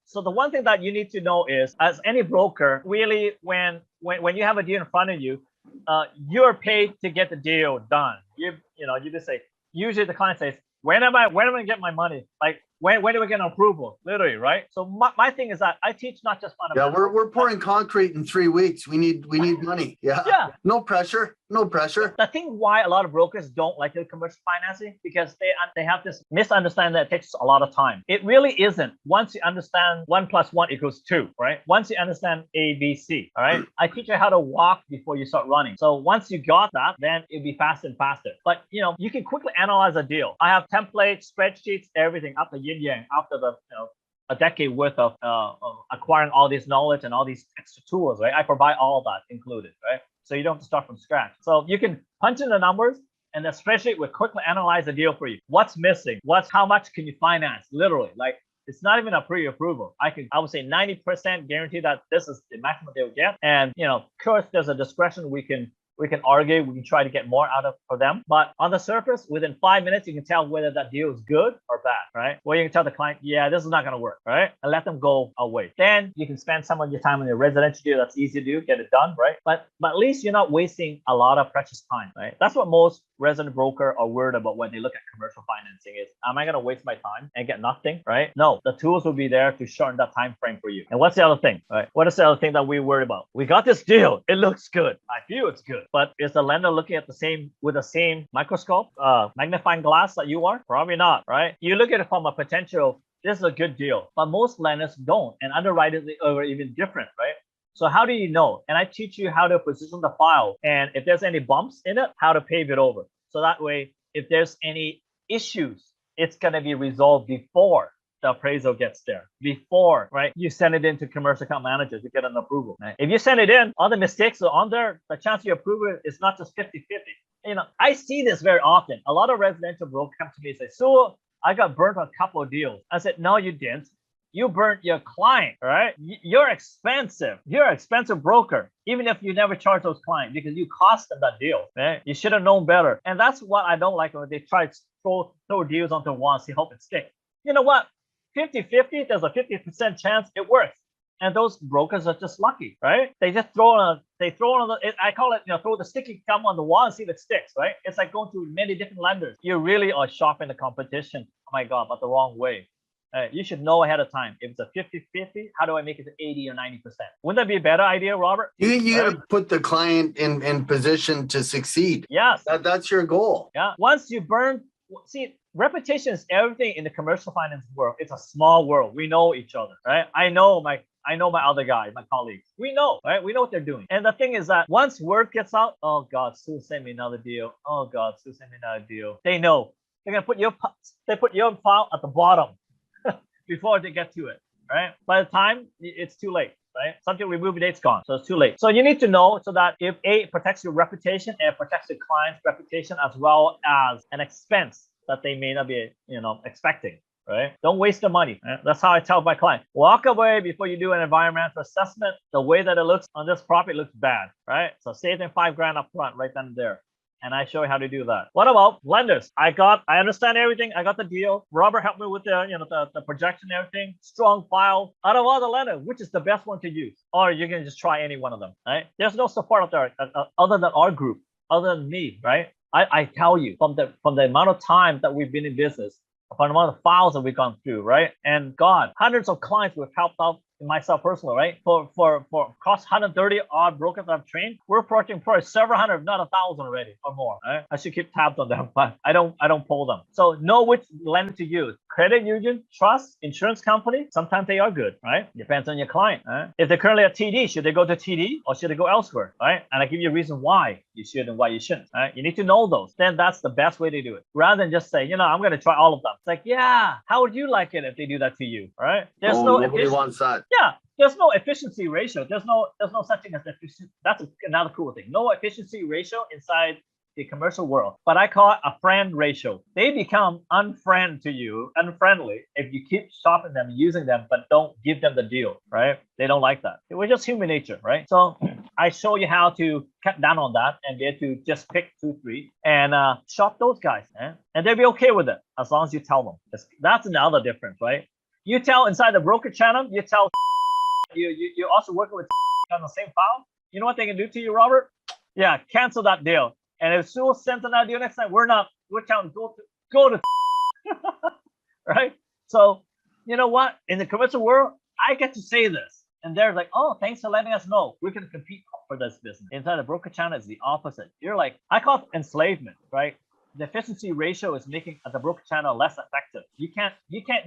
So the one thing that you need to know is, as any broker, really, when you have a deal in front of you, you're paid to get the deal done. You just say, usually the client says, when am I going to get my money? Like, when are we get an approval? Literally, right? So my thing is that I teach not just fundamentals. Yeah, we're pouring concrete in 3 weeks. We need money. Yeah. No pressure. The thing why a lot of brokers don't like the commercial financing, because they have this misunderstanding that it takes a lot of time. It really isn't. Once you understand 1 + 1 = 2, right? Once you understand A, B, C, all right? I teach you how to walk before you start running. So once you got that, then it'll be faster and faster. But you can quickly analyze a deal. I have templates, spreadsheets, everything up the yin yang after the a decade worth of acquiring all this knowledge and all these extra tools, right? I provide all of that included, right? So you don't have to start from scratch. So you can punch in the numbers, and the spreadsheet will quickly analyze the deal for you. What's missing? How much can you finance? Literally, like it's not even a pre-approval. I would say 90% guarantee that this is the maximum they will get. And of course, there's a discretion we can argue, we can try to get more out of for them. But on the surface, within 5 minutes, you can tell whether that deal is good or bad, right? Or you can tell the client, yeah, this is not going to work, right? And let them go away. Then you can spend some of your time on your residential deal. That's easy to do, get it done, right? But at least you're not wasting a lot of precious time, right? That's what most resident broker are worried about when they look at commercial financing is, am I going to waste my time and get nothing, right? No, the tools will be there to shorten that time frame for you. And what's the other thing, right? What is the other thing that we worry about? We got this deal. It looks good. I feel it's good. But is the lender looking at with the same microscope, magnifying glass that you are? Probably not, right? You look at it from a potential, this is a good deal. But most lenders don't. And underwriters are even different, right? So how do you know? And I teach you how to position the file. And if there's any bumps in it, how to pave it over. So that way, if there's any issues, it's going to be resolved before the appraisal gets there, before, right? You send it into commercial account managers to get an approval. Right? If you send it in, all the mistakes are on there, the chance you approve it is not just 50-50. I see this very often. A lot of residential brokers come to me and say, so I got burnt on a couple of deals. I said, no, you didn't. You burnt your client, right? You're expensive. You're an expensive broker, even if you never charge those clients because you cost them that deal, right? You should have known better. And that's what I don't like when they try to throw deals onto one, see hope it sticks. You know what? 50-50, there's a 50% chance it works. And those brokers are just lucky, right? They just throw on I call it, throw the sticky gum on the wall and see if it sticks, right? It's like going through many different lenders. You really are shopping the competition, oh my God, but the wrong way. You should know ahead of time. If it's a 50-50, how do I make it to 80 or 90%? Wouldn't that be a better idea, Robert? You got to put the client in position to succeed. Yes. That's your goal. Yeah. Once you see, reputation is everything in the commercial finance world. It's a small world. We know each other, right? I know my other guys, my colleagues. We know, right? We know what they're doing. And the thing is that once word gets out, oh God, Sue sent me another deal. Oh God, Sue sent me another deal. They know. They're gonna put your file at the bottom before they get to it, right? By the time it's too late, right? Something remove date's gone, so it's too late. So you need to know so that if it protects your reputation and protects the client's reputation as well as an expense that they may not be, expecting, right? Don't waste the money. Right? That's how I tell my client. Walk away before you do an environmental assessment. The way that it looks on this property looks bad, right? So save them $5,000 up front, right then and there. And I show you how to do that. What about lenders? I understand everything. I got the deal. Robert helped me with the projection and everything. Strong file. Out of all the lenders, which is the best one to use? Or you can just try any one of them, right? There's no support out there other than our group, other than me, right? I tell you from the amount of time that we've been in business, from the amount of files that we've gone through, right? And God, hundreds of clients we've helped out, myself personally, right? For cost 130 odd brokers I've trained, we're approaching probably several hundred, if not 1,000 already or more. Right? I should keep tabs on them, but I don't pull them. So know which lender to use. Credit union, trust, insurance company, sometimes they are good, right? Depends on your client. Right? If they're currently at TD, should they go to TD or should they go elsewhere? Right? And I give you a reason why you should and why you shouldn't. Right? You need to know those. Then that's the best way to do it. Rather than just say, I'm going to try all of them. It's like, yeah, how would you like it if they do that to you? All right? Nobody wants that. Yeah. There's no efficiency ratio. There's no such thing as efficiency. That's another cool thing. No efficiency ratio inside the commercial world, but I call it a friend ratio. They become unfriendly if you keep shopping them, using them, but don't give them the deal, right? They don't like that. We're just human nature, right? So I show you how to cut down on that and get to just pick 2, 3 and shop those guys, and they'll be okay with it as long as you tell them. That's another difference, right? You tell inside the broker channel, you tell you're also working with on the same file. You know what they can do to you, Robert? Yeah, cancel that deal. And if Sue sends another deal next time, we're telling go to right? So you know what? In the commercial world, I get to say this. And they're like, oh, thanks for letting us know. We're going to compete for this business. Inside the broker channel, it's the opposite. You're like, I call it enslavement, right? The efficiency ratio is making the broker channel less effective. You can't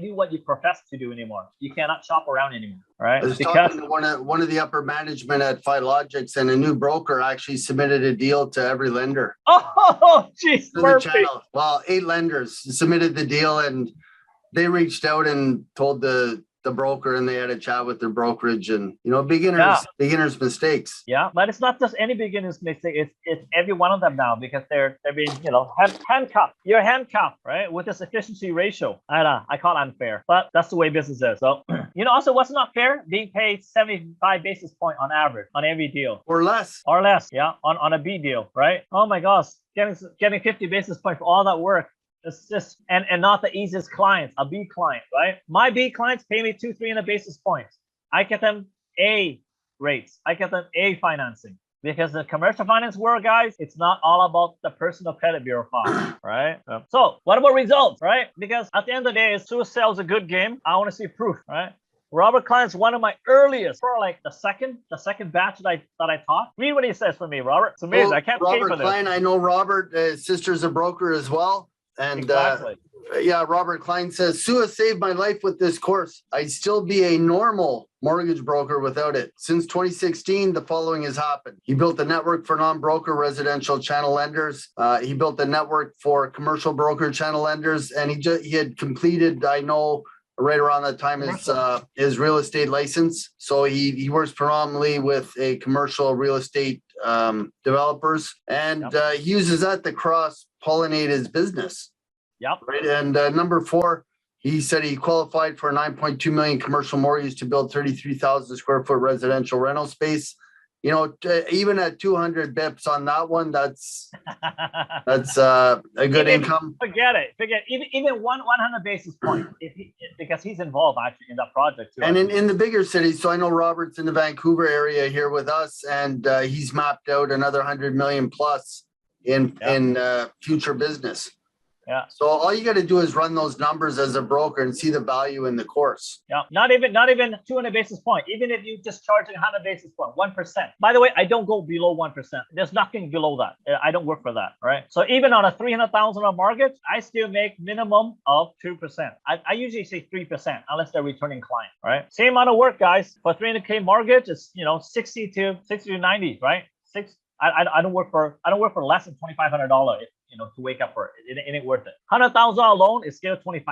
do what you profess to do anymore. You cannot shop around anymore, right? I was talking to one of the upper management at Philogics, and a new broker actually submitted a deal to every lender. Oh, geez, To the channel. Well, 8 lenders submitted the deal, and they reached out and told the broker, and they had a chat with their brokerage, and beginners mistakes. Yeah, but it's not just any beginner's mistake. It's every one of them now, because they're being handcuffed. You're handcuffed, right, with this efficiency ratio. I call it unfair, but that's the way business is. So also what's not fair? Being paid 75 basis point on average on every deal, or less. Yeah, on a B deal, right? Oh my gosh, getting 50 basis point for all that work. It's just and not the easiest clients, a B client, right? My B clients pay me 200-300 basis points. I get them A rates. I get them A financing. Because the commercial finance world, guys, it's not all about the personal credit bureau file, right? So what about results, right? Because at the end of the day, if Sua sells a good game, I want to see proof, right? Robert Klein's one of my earliest, for like the second batch that I taught. Read what he says for me, Robert. It's amazing. I can't pay for this. Robert Klein, I know Robert. His sister's a broker as well. And exactly. Robert Klein says, Sua saved my life with this course. I'd still be a normal mortgage broker without it. Since 2016, the following has happened. He built a network for non-broker residential channel lenders. He built a network for commercial broker channel lenders. And he had completed, I know, right around that time, his real estate license. So he works predominantly with a commercial real estate developers. And he uses that to cross-pollinate his business. Yep. Right. And number 4, he said he qualified for a 9.2 million commercial mortgage to build 33,000 square foot residential rental space. Even at 200 bips on that one, that's a good income. Forget it. Even 100 basis points because he's involved actually in that project too. And in the bigger cities, so I know Robert's in the Vancouver area here with us, and he's mapped out another 100 million plus in future business. Yeah. So all you got to do is run those numbers as a broker and see the value in the course. Yeah. Not even 200 basis point. Even if you just charging 100 basis point, 1%. By the way, I don't go below 1%. There's nothing below that. I don't work for that. Right. So even on a $300,000 mortgage, I still make minimum of 2%. I usually say 3% unless they're returning client. Right. Same amount of work, guys. For 300K mortgage, it's 60 to 90. Right. I don't work for less than $2,500. To wake up for it. It ain't worth it. $100,000 loan is still $2,500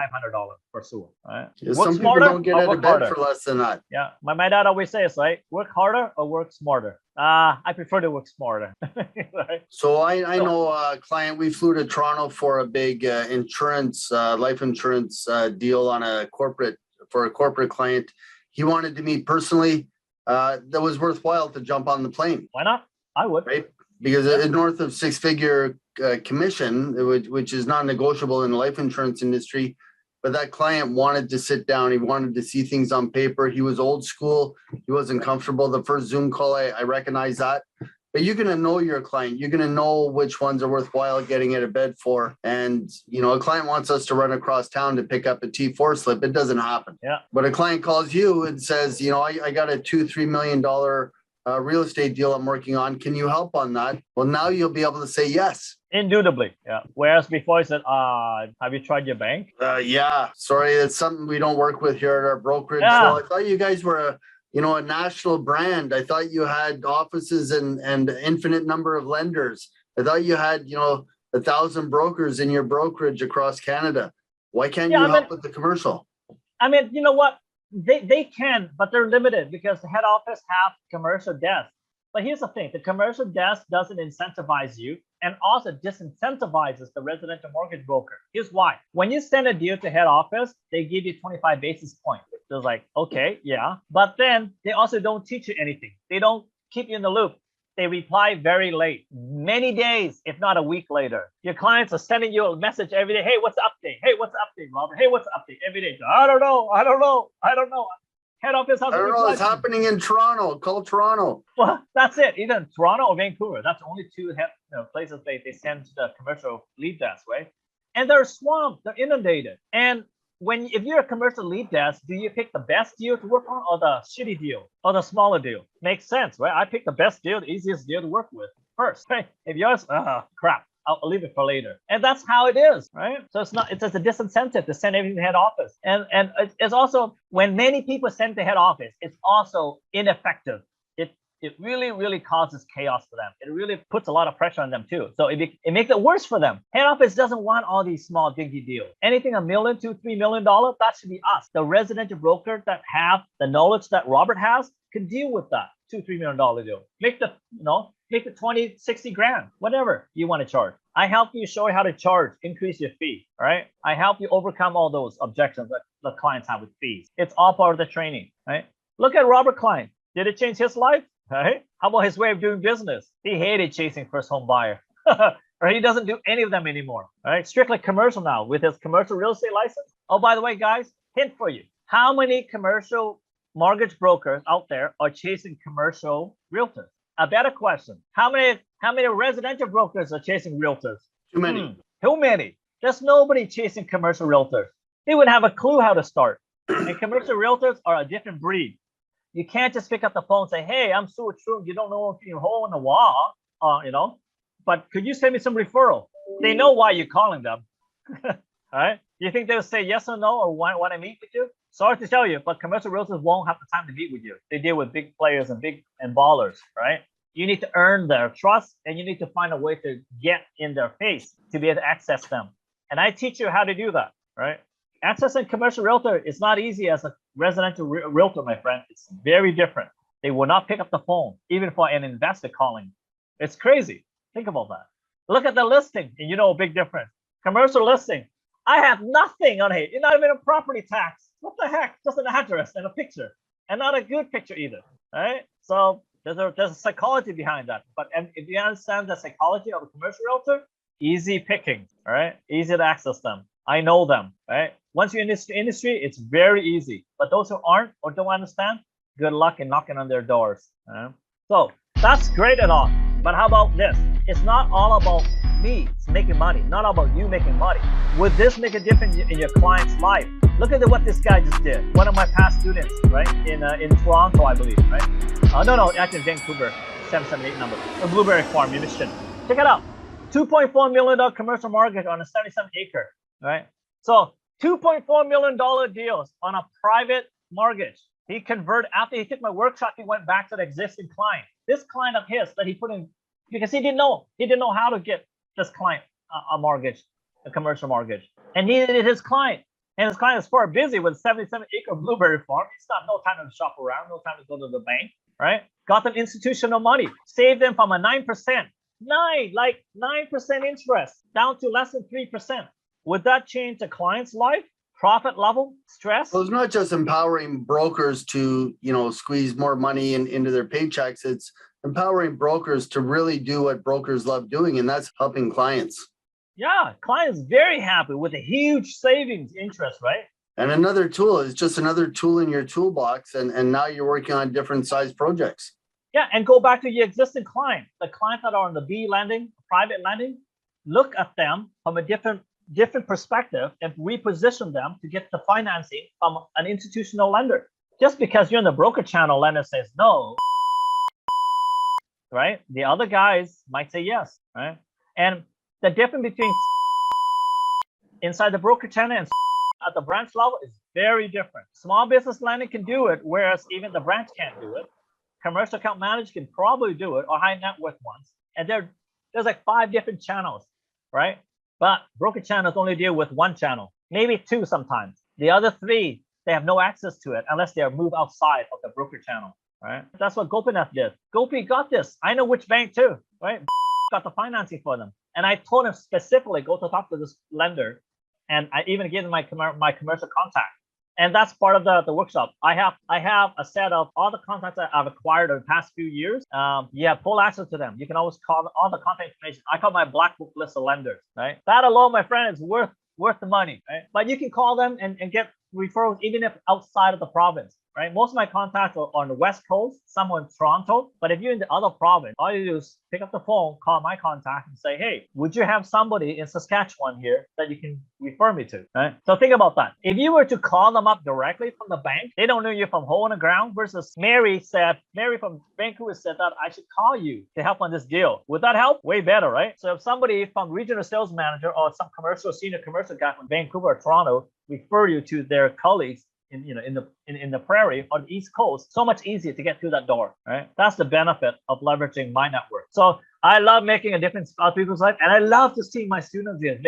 for Sua. Right? Some people don't get out of bed for less than that. Yeah, my dad always says, right, work harder or work smarter. I prefer to work smarter. Right? So I know a client. We flew to Toronto for a big insurance, life insurance deal on a corporate client. He wanted to meet personally. That was worthwhile to jump on the plane. Why not? I would. Right? Because it's north of 6-figure commission, which is non-negotiable in the life insurance industry. But that client wanted to sit down. He wanted to see things on paper. He was old school. He wasn't comfortable. The first Zoom call, I recognize that. But you're going to know your client. You're going to know which ones are worthwhile getting out of bed for. And, a client wants us to run across town to pick up a T4 slip. It doesn't happen. Yeah. But a client calls you and says, I got a $2-3 million real estate deal I'm working on. Can you help on that? Well, now you'll be able to say yes. Indubitably, yeah. Whereas before I said, have you tried your bank? Yeah. Sorry, that's something we don't work with here at our brokerage. Yeah. So I thought you guys were a national brand. I thought you had offices and an infinite number of lenders. I thought you had 1,000 brokers in your brokerage across Canada. Why can't you help with the commercial? You know what? They can, but they're limited because the head office have commercial desk. But here's the thing, the commercial desk doesn't incentivize you and also disincentivizes the residential mortgage broker. Here's why. When you send a deal to head office, they give you 25 basis points. They're like, okay, yeah. But then they also don't teach you anything. They don't keep you in the loop. They reply very late, many days, if not a week later. Your clients are sending you a message every day. Hey, what's the update? Hey, what's the update, Robert? Hey, what's the update? Every day. I don't know. Head office hasn't replied. It's happening in Toronto. Call Toronto. Well, that's it. Either Toronto or Vancouver. That's the only two places they send the commercial lead desk, right? And they're swamped. They're inundated. And if you're a commercial lead desk, do you pick the best deal to work on or the shitty deal or the smaller deal? Makes sense, right? I pick the best deal, the easiest deal to work with first, right? If yours, crap, I'll leave it for later. And that's how it is, right? So it's just a disincentive to send everything to head office. And it's also, when many people send to head office, it's also ineffective. It really, really causes chaos for them. It really puts a lot of pressure on them too. So it makes it worse for them. Head office doesn't want all these small dinky deals. Anything $1 million, $2, $3 million, that should be us. The residential broker that have the knowledge that Robert has can deal with that $2, $3 million deal. Make it 20, 60 grand, whatever you want to charge. I help you show you how to charge, increase your fee, all right? I help you overcome all those objections that the clients have with fees. It's all part of the training, right? Look at Robert Klein. Did it change his life? Right? How about his way of doing business? He hated chasing first home buyer. Or he doesn't do any of them anymore. Right? Strictly commercial now with his commercial real estate license. Oh, by the way, guys, hint for you. How many commercial mortgage brokers out there are chasing commercial realtors? A better question. How many residential brokers are chasing realtors? Too many. Too many. There's nobody chasing commercial realtors. They wouldn't have a clue how to start. And commercial realtors are a different breed. You can't just pick up the phone and say, hey, I'm Sua Truong. You don't know if you're hole in the wall, but could you send me some referral? They know why you're calling them. All right. Do you think they'll say yes or no or want to meet with you? Sorry to tell you, but commercial realtors won't have the time to meet with you. They deal with big players and ballers, right? You need to earn their trust and you need to find a way to get in their face to be able to access them. And I teach you how to do that, right? Accessing commercial realtor is not easy as a residential realtor, my friend. It's very different. They will not pick up the phone, even for an investor calling. It's crazy. Think about that. Look at the listing, and you know a big difference. Commercial listing. I have nothing on it. It's not even a property tax. What the heck? Just an address and a picture, and not a good picture either. Right? So there's a psychology behind that. But if you understand the psychology of a commercial realtor, easy picking. All right, easy to access them. I know them. Right? Once you're in this industry, it's very easy. But those who aren't or don't understand, good luck in knocking on their doors. So that's great and all. But how about this? It's not all about me making money, not about you making money. Would this make a difference in your client's life? Look at what this guy just did. One of my past students, right? In Toronto, I believe, right? No, actually Vancouver, 778 number. A blueberry farm in Michigan. Check it out. $2.4 million commercial mortgage on a 77-acre, right? So $2.4 million deals on a private mortgage. He converted, after he took my workshop, he went back to the existing client. This client of his that he put in, because he didn't know how to get this client a mortgage, a commercial mortgage. And neither did his client. And his client is far busy with a 77-acre blueberry farm. He's got no time to shop around, no time to go to the bank, right? Got them institutional money, saved them from a 9%, 9% interest down to less than 3%. Would that change the client's life? Profit level, stress? Well, it's not just empowering brokers to, squeeze more money into their paychecks. It's empowering brokers to really do what brokers love doing, and that's helping clients. Yeah, clients very happy with a huge savings interest, right? And another tool is just another tool in your toolbox, and now you're working on different size projects. Yeah, and go back to your existing client, the clients that are on the B lending, private lending. Look at them from a different perspective and reposition them to get the financing from an institutional lender. Just because you're in the broker channel, lender says no, right? The other guys might say yes, right? And the difference between inside the broker channel and at the branch level is very different. Small business lending can do it, whereas even the branch can't do it. Commercial account manager can probably do it, or high net worth ones. And there's like 5 different channels, right? But broker channels only deal with 1 channel, maybe 2 sometimes. The other 3, they have no access to it unless they are moved outside of the broker channel, right? That's what Gopinath did. Gopi got this. I know which bank too, right? Got the financing for them. And I told him specifically, go to talk to this lender. And I even gave him my commercial contact. And that's part of the workshop. I have a set of all the contacts that I've acquired over the past few years. You have full access to them. You can always call all the contact information. I call my black book list of lenders, right? That alone, my friend, is worth the money, right? But you can call them and get referrals, even if outside of the province, right? Most of my contacts are on the West Coast, some in Toronto. But if you're in the other province, all you do is pick up the phone, call my contact and say, hey, would you have somebody in Saskatchewan here that you can refer me to, right? So think about that. If you were to call them up directly from the bank, they don't know you from hole in the ground versus Mary from Vancouver said that I should call you to help on this deal. Would that help? Way better, right? So if somebody from regional sales manager or some senior commercial guy from Vancouver or Toronto refer you to their colleagues in the prairie or the East Coast, so much easier to get through that door, right? That's the benefit of leveraging my network. So I love making a difference in other people's life, and I love to see my students here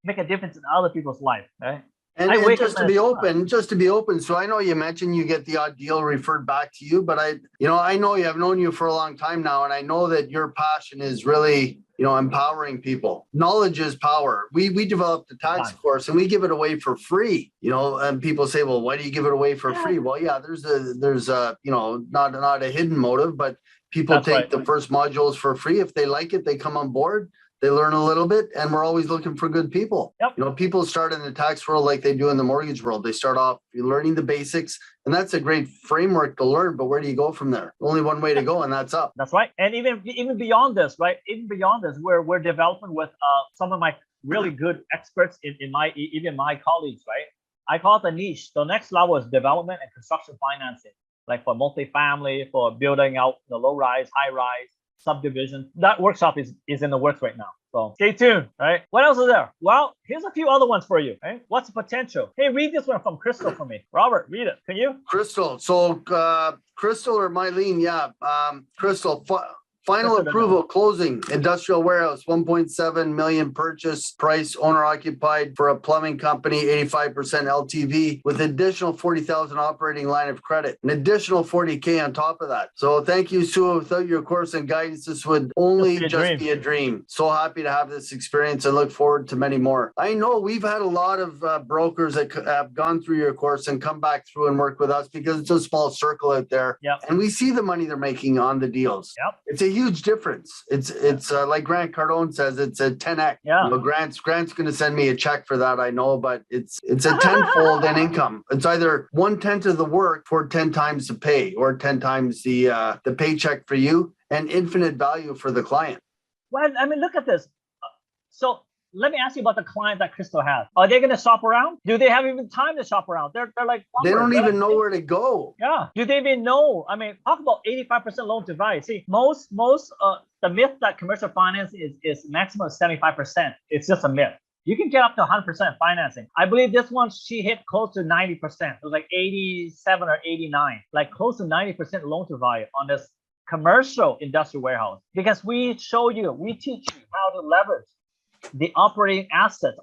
make a difference in other people's life, right? And just to be open, so I know you mentioned you get the odd deal referred back to you, but I know you, I've known you for a long time now, and I know that your passion is really, empowering people. Knowledge is power. We developed a tax course and we give it away for free, and people say, well, why do you give it away for free? Well, yeah, there's not a hidden motive, but people take the first modules for free. If they like it, they come on board. They learn a little bit, and we're always looking for good people. Yep. People start in the tax world like they do in the mortgage world. They start off learning the basics, and that's a great framework to learn. But where do you go from there? Only one way to go, and that's up. That's right. And even beyond this, right? Even beyond this, we're developing with some of my really good experts in my colleagues, right? I call it the niche. The next level is development and construction financing, like for multifamily, for building out the low rise, high rise, subdivision. That workshop is in the works right now. So stay tuned, right? What else is there? Well, here's a few other ones for you, right? What's the potential? Hey, read this one from Crystal for me. Robert, read it. Can you? Crystal. So Crystal or Mylene, yeah. Crystal, final approval, closing, industrial warehouse, 1.7 million purchase price, owner occupied for a plumbing company, 85% LTV with additional 40,000 operating line of credit, an additional 40K on top of that. So thank you, Sua. Without your course and guidance, this would only just be a dream. So happy to have this experience and look forward to many more. I know we've had a lot of brokers that have gone through your course and come back through and work with us because it's a small circle out there. Yep. And we see the money they're making on the deals. Yep. It's a huge difference. It's like Grant Cardone says, it's a 10x. Yeah. Grant's going to send me a check for that, I know, but it's a tenfold in income. It's either 1/10 of the work for 10 times the pay, or 10 times the paycheck for you, and infinite value for the client. Well, I mean, look at this. So let me ask you about the client that Crystal has. Are they going to shop around? Do they have even time to shop around? They're like plumbers. They don't even know where to go. Yeah. Do they even know? I mean, talk about 85% loan to value. See, most the myth that commercial finance is maximum of 75%. It's just a myth. You can get up to 100% financing. I believe this one, she hit close to 90%. It was like 87 or 89, like close to 90% loan to value on this commercial industrial warehouse, because we teach you how to leverage the operating assets,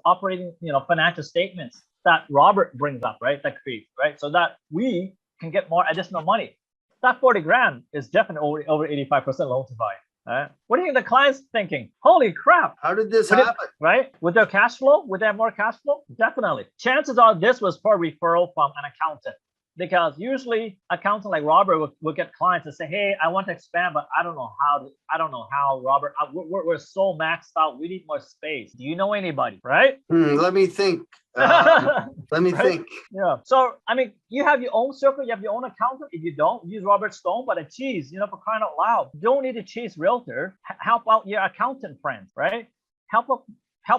financial statements that Robert brings up, right? That creates, right? So that we can get more additional money. That 40 grand is definitely over 85% loan to value. Right? What do you think the client's thinking? Holy crap. How did this happen? Right? With their cash flow? Would they have more cash flow? Definitely. Chances are this was for referral from an accountant. Because usually accountant like Robert will get clients and say, hey, I want to expand, but I don't know how, Robert. We're so maxed out. We need more space. Do you know anybody? Right? Let me think. Think. Yeah. So, I mean, you have your own circle. You have your own accountant. If you don't, use Robert Stone. But for crying out loud, you don't need to chase realtor. Help out your accountant friends, right? Help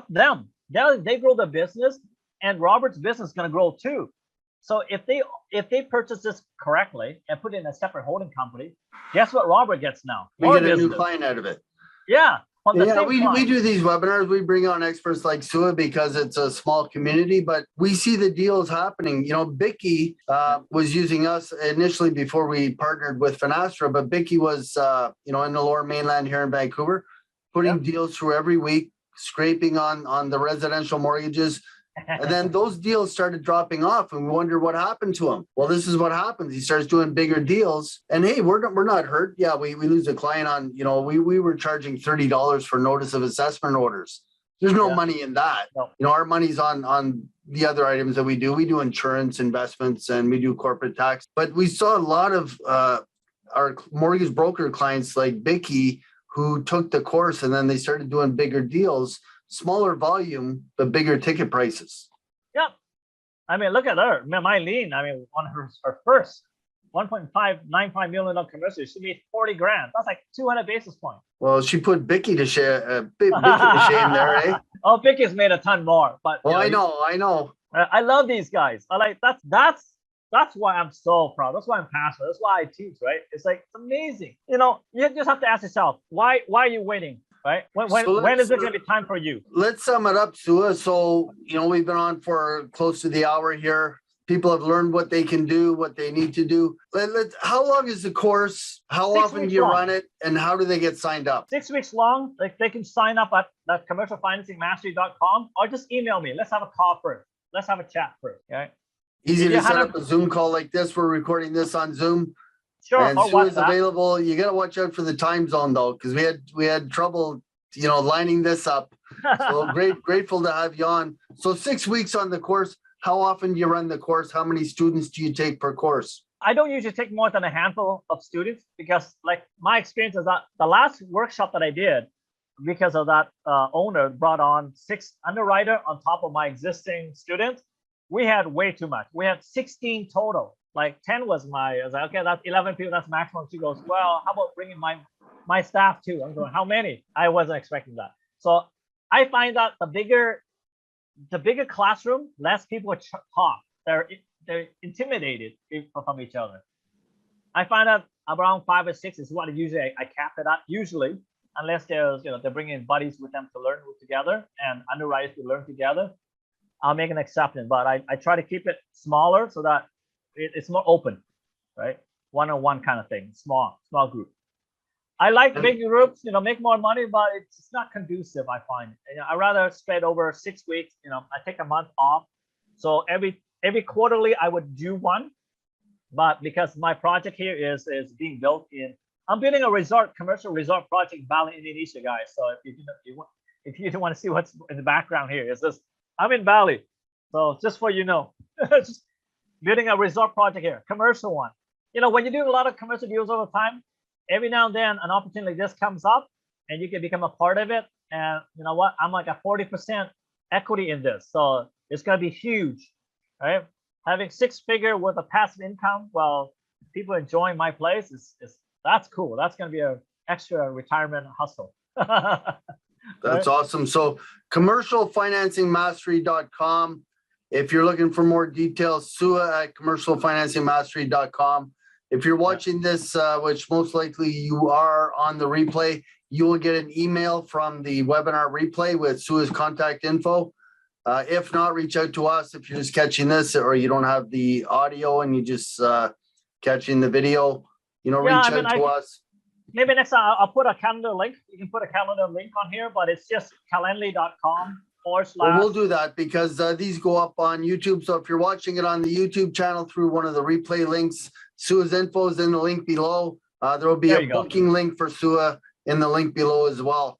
them. They grow their business, and Robert's business is going to grow too. So if they purchase this correctly and put it in a separate holding company, guess what Robert gets now? We get a new client out of it. Yeah. We do these webinars. We bring on experts like Sua because it's a small community, but we see the deals happening. Bicky was using us initially before we partnered with Finastra, but Bicky was, in the Lower Mainland here in Vancouver, putting deals through every week, scraping on the residential mortgages. And then those deals started dropping off, and we wonder what happened to him. Well, this is what happens. He starts doing bigger deals, and hey, we're not hurt. Yeah, we lose a client on, we were charging $30 for notice of assessment orders. There's no money in that. No. Our money's on the other items that we do. We do insurance, investments, and we do corporate tax. But we saw a lot of our mortgage broker clients like Bicky who took the course, and then they started doing bigger deals. Smaller volume, but bigger ticket prices. Yep. I mean, look at her, Mylene. I mean, on her first $1.595 million commercial, she made 40 grand. That's like 200 basis points. Well, she put Bicky to shame, Bicky to shame there, eh? Oh, Vicky's made a ton more, but Well, I know. I love these guys. I like that's why I'm so proud. That's why I'm passionate. That's why I teach, right? It's like it's amazing. You just have to ask yourself, why are you waiting, right? When is it going to be time for you? Let's sum it up, Sua. So, we've been on for close to the hour here. People have learned what they can do, what they need to do. How long is the course? How 6 often weeks do you long. run it? And how do they get signed up? 6 weeks long. Like they can sign up at commercialfinancingmastery.com or just email me. Let's have a call first. Let's have a chat first. Okay. Easy to set up a Zoom call like this. We're recording this on Zoom. Sure. And Sue is available. You got to watch out for the time zone though, because we had trouble, lining this up. So grateful to have you on. So 6 weeks on the course. How often do you run the course? How many students do you take per course? I don't usually take more than a handful of students because, like, my experience is that the last workshop that I did, because of that owner brought on 6 underwriter on top of my existing students, we had way too much. We had 16 total. Like 10 was I was like, okay, that's 11 people. That's maximum. She goes, well, how about bringing my staff too? I'm going, how many? I wasn't expecting that. So I find that the bigger classroom, less people talk. They're intimidated from each other. I find that around 5 or 6 is what usually I cap it at. Usually, unless they're bringing buddies with them to learn together and underwriters to learn together, I'll make an exception. But I try to keep it smaller so that it's more open, right? One-on-one kind of thing, small group. I like big groups, make more money, but it's not conducive, I find. I rather spread over 6 weeks. I take a month off. So every quarterly, I would do one. But because my project here is being built I'm building a commercial resort project in Bali, Indonesia, guys. So if you don't want to see what's in the background here, it's just, I'm in Bali. So just for just building a resort project here, commercial one. When you do a lot of commercial deals over time, every now and then an opportunity like this comes up and you can become a part of it. And you know what? I'm like a 40% equity in this. So it's going to be huge, right? Having 6-figure worth of passive income while people enjoying my place that's cool. That's going to be an extra retirement hustle. That's awesome. So commercialfinancingmastery.com. If you're looking for more details, Sua at commercialfinancingmastery.com. If you're watching this, which most likely you are on the replay, you will get an email from the webinar replay with Sua's contact info. If not, reach out to us if you're just catching this or you don't have the audio and you just catching the video, reach out to us. Maybe next time I'll put a calendar link. You can put a calendar link on here, but it's just calendly.com/. Well, we'll do that because these go up on YouTube. So if you're watching it on the YouTube channel through one of the replay links, Sua's info is in the link below. There will be a booking link for Sua in the link below as well.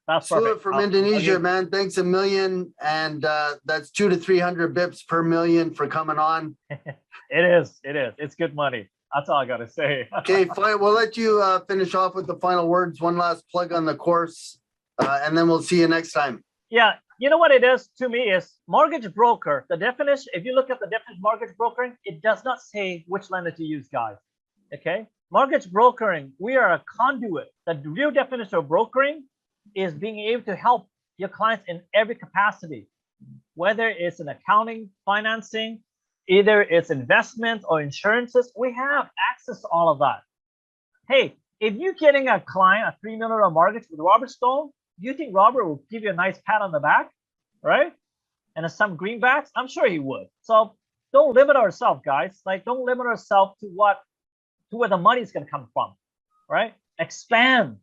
That's Sua perfect. from Indonesia, man. Thanks a million. And that's 200 to 300 bips per million for coming on. It is. It's good money. That's all I got to say. Okay, fine. We'll let you finish off with the final words. One last plug on the course, and then we'll see you next time. Yeah. You know what it is to me is mortgage broker. The definition, if you look at the definition of mortgage brokering, it does not say which lender to use, guys. Okay. Mortgage brokering, we are a conduit. The real definition of brokering is being able to help your clients in every capacity, whether it's in accounting, financing, either it's investment or insurances. We have access to all of that. Hey, if you're getting a client a $3 million mortgage with Robert Stone, do you think Robert will give you a nice pat on the back, right? And some greenbacks? I'm sure he would. So don't limit ourselves, guys. Like, don't limit ourselves to where the money is going to come from, right? Expand,